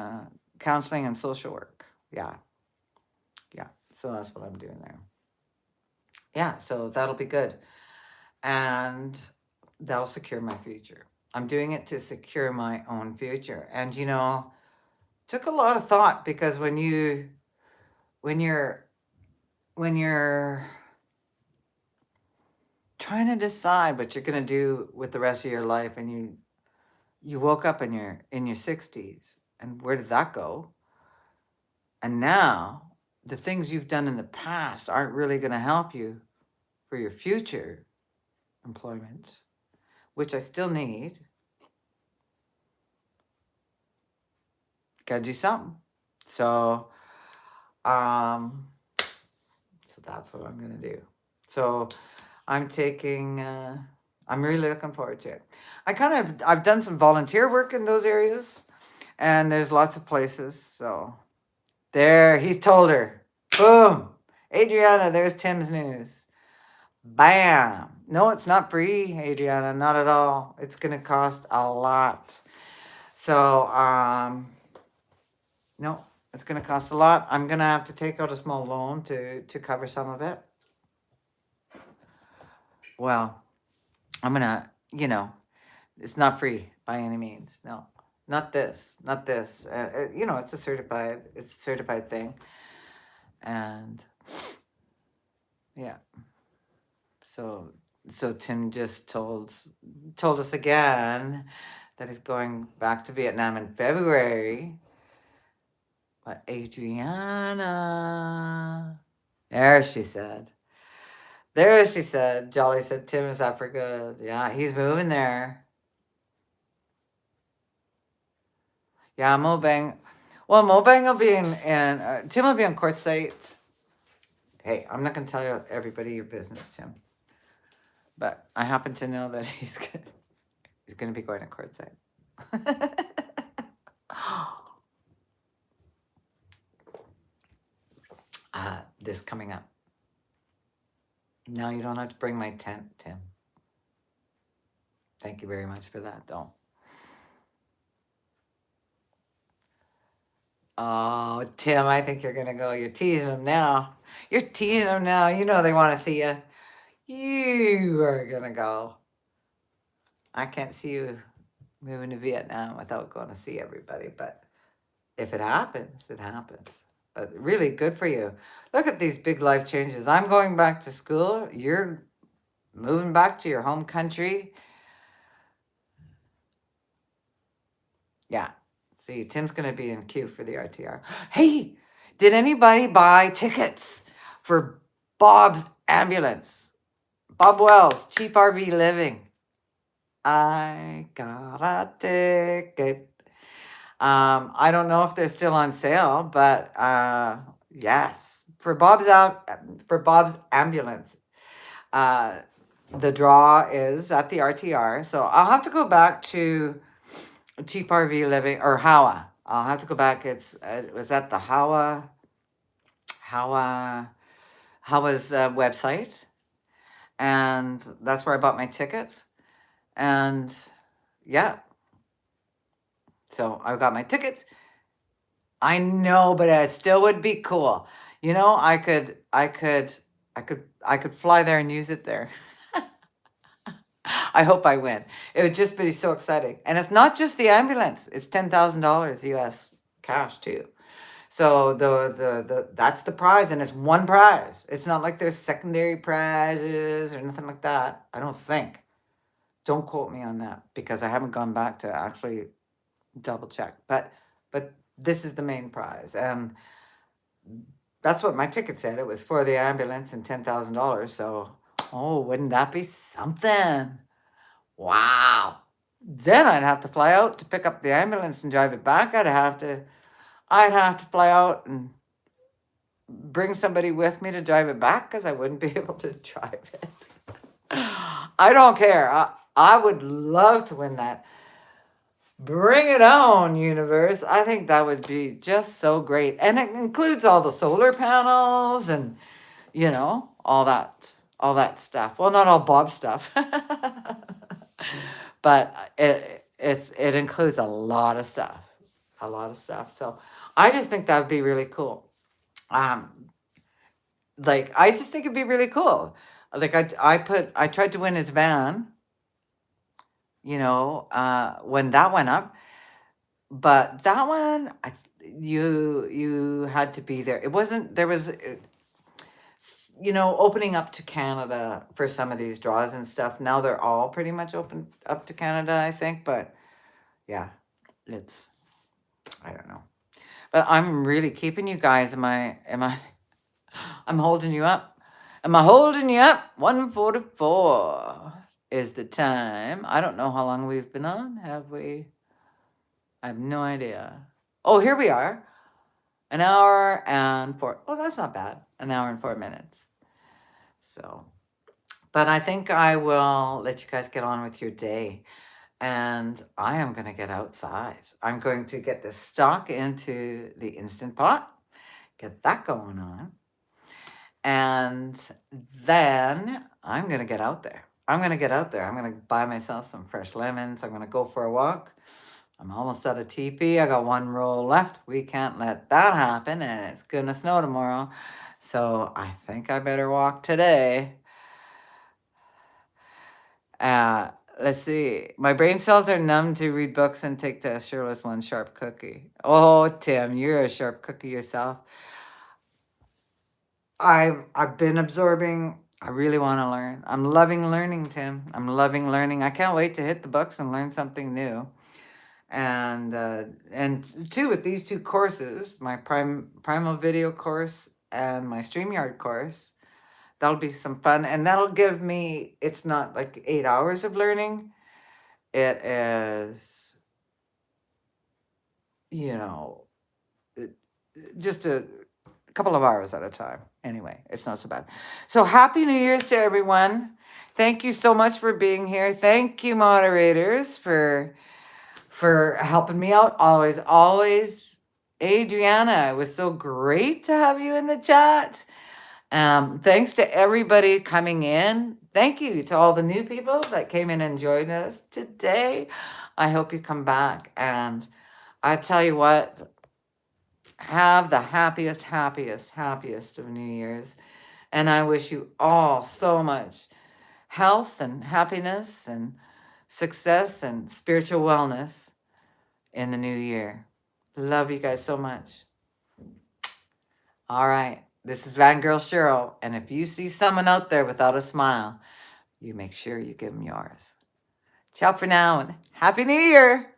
counseling and social work. Yeah. So that's what I'm doing there. Yeah, so that'll be good. And that'll secure my future. I'm doing it to secure my own future. And took a lot of thought, because when you're trying to decide what you're going to do with the rest of your life, and you woke up in your 60s, and where did that go? And now the things you've done in the past aren't really going to help you for your future employment, which I still need. Gotta do something. So that's what I'm gonna do. So I'm taking. I'm really looking forward to it. I've done some volunteer work in those areas, and there's lots of places. So there, he's told her. Boom, Adriana. There's Tim's news. Bam. No, it's not free, Adriana, not at all. It's gonna cost a lot. So, no, it's gonna cost a lot. I'm gonna have to take out a small loan to cover some of it. Well, I'm gonna, it's not free by any means. No, not this, not this. It's a certified thing, and yeah. So, so Tim just told us again that he's going back to Vietnam in February. But Adriana, there she said. There she said. Jolly said Tim is up for good. Yeah, he's moving there. Yeah, Mobang. Well, Mobang will be in Tim will be on quartzite. Hey, I'm not gonna tell you everybody your business, Tim. But I happen to know that he's gonna be going to quartzite. This coming up. No, you don't have to bring my tent, Tim. Thank you very much for that, though. Oh, Tim, I think you're gonna go. You're teasing them now. You're teasing them now. You know they want to see you. You are gonna go. I can't see you moving to Vietnam without going to see everybody, but if it happens, it happens. But really good for you. Look at these big life changes. I'm going back to school. You're moving back to your home country. Yeah. See, Tim's going to be in queue for the RTR. Hey, did anybody buy tickets for Bob's ambulance? Bob Wells, Cheap RV Living. I got a ticket. I don't know if they're still on sale, but yes, for Bob's ambulance. The draw is at the RTR, so I'll have to go back to Cheap RV Living or Howa. I'll have to go back. It was at the Howa's website, and that's where I bought my tickets. And yeah, so I got my tickets. I know, but it still would be cool. I could fly there and use it there. I hope I win. It would just be so exciting. And it's not just the ambulance. It's $10,000 US cash too. So the that's the prize, and it's one prize. It's not like there's secondary prizes or nothing like that. I don't think. Don't quote me on that because I haven't gone back to actually double check. But this is the main prize, and that's what my ticket said. It was for the ambulance and $10,000. So, oh, wouldn't that be something? Wow. Then I'd have to fly out to pick up the ambulance and drive it back. I'd have to fly out and bring somebody with me to drive it back because I wouldn't be able to drive it. I don't care. I would love to win that. Bring it on, universe. I think that would be just so great. And it includes all the solar panels and, all that stuff. Well, not all Bob stuff. But it includes a lot of stuff. A lot of stuff. So I just think that would be really cool. I just think it'd be really cool. Like I tried to win his van, when that went up, but that one you had to be there. It wasn't there was opening up to Canada for some of these draws and stuff. Now they're all pretty much open up to Canada, I think, but yeah, I don't know. But I'm really keeping you guys. I'm holding you up. Am I holding you up? 1:44 is the time. I don't know how long we've been on. Have we? I have no idea. Oh, here we are. An hour and four. Oh, that's not bad. An hour and 4 minutes. So, but I think I will let you guys get on with your day. And I am going to get outside. I'm going to get the stock into the Instant Pot, get that going on. And then I'm going to get out there. I'm going to get out there. I'm going to buy myself some fresh lemons. I'm going to go for a walk. I'm almost out of TP. I got one roll left. We can't let that happen, and it's going to snow tomorrow. So I think I better walk today. Uh, let's see. My brain cells are numb to read books and take the Shirley's one sharp cookie. Oh, Tim, you're a sharp cookie yourself. I've been absorbing. I really want to learn. I'm loving learning, Tim. I'm loving learning. I can't wait to hit the books and learn something new. And two, with these two courses, my primal video course and my StreamYard course, that'll be some fun, and that'll give me. It's not like 8 hours of learning. It is, you know, just a couple of hours at a time. Anyway, it's not so bad. So happy New Year's to everyone. Thank you so much for being here. Thank you, moderators, for helping me out. Always, always. Adriana, it was so great to have you in the chat. Thanks to everybody coming in. Thank you to all the new people that came in and joined us today. I hope you come back. And I tell you what, have the happiest, happiest, happiest of New Year's. And I wish you all so much health and happiness and success and spiritual wellness in the new year. Love you guys so much. All right. This is Girl Shirl. And if you see someone out there without a smile, you make sure you give them yours. Ciao for now and Happy New Year.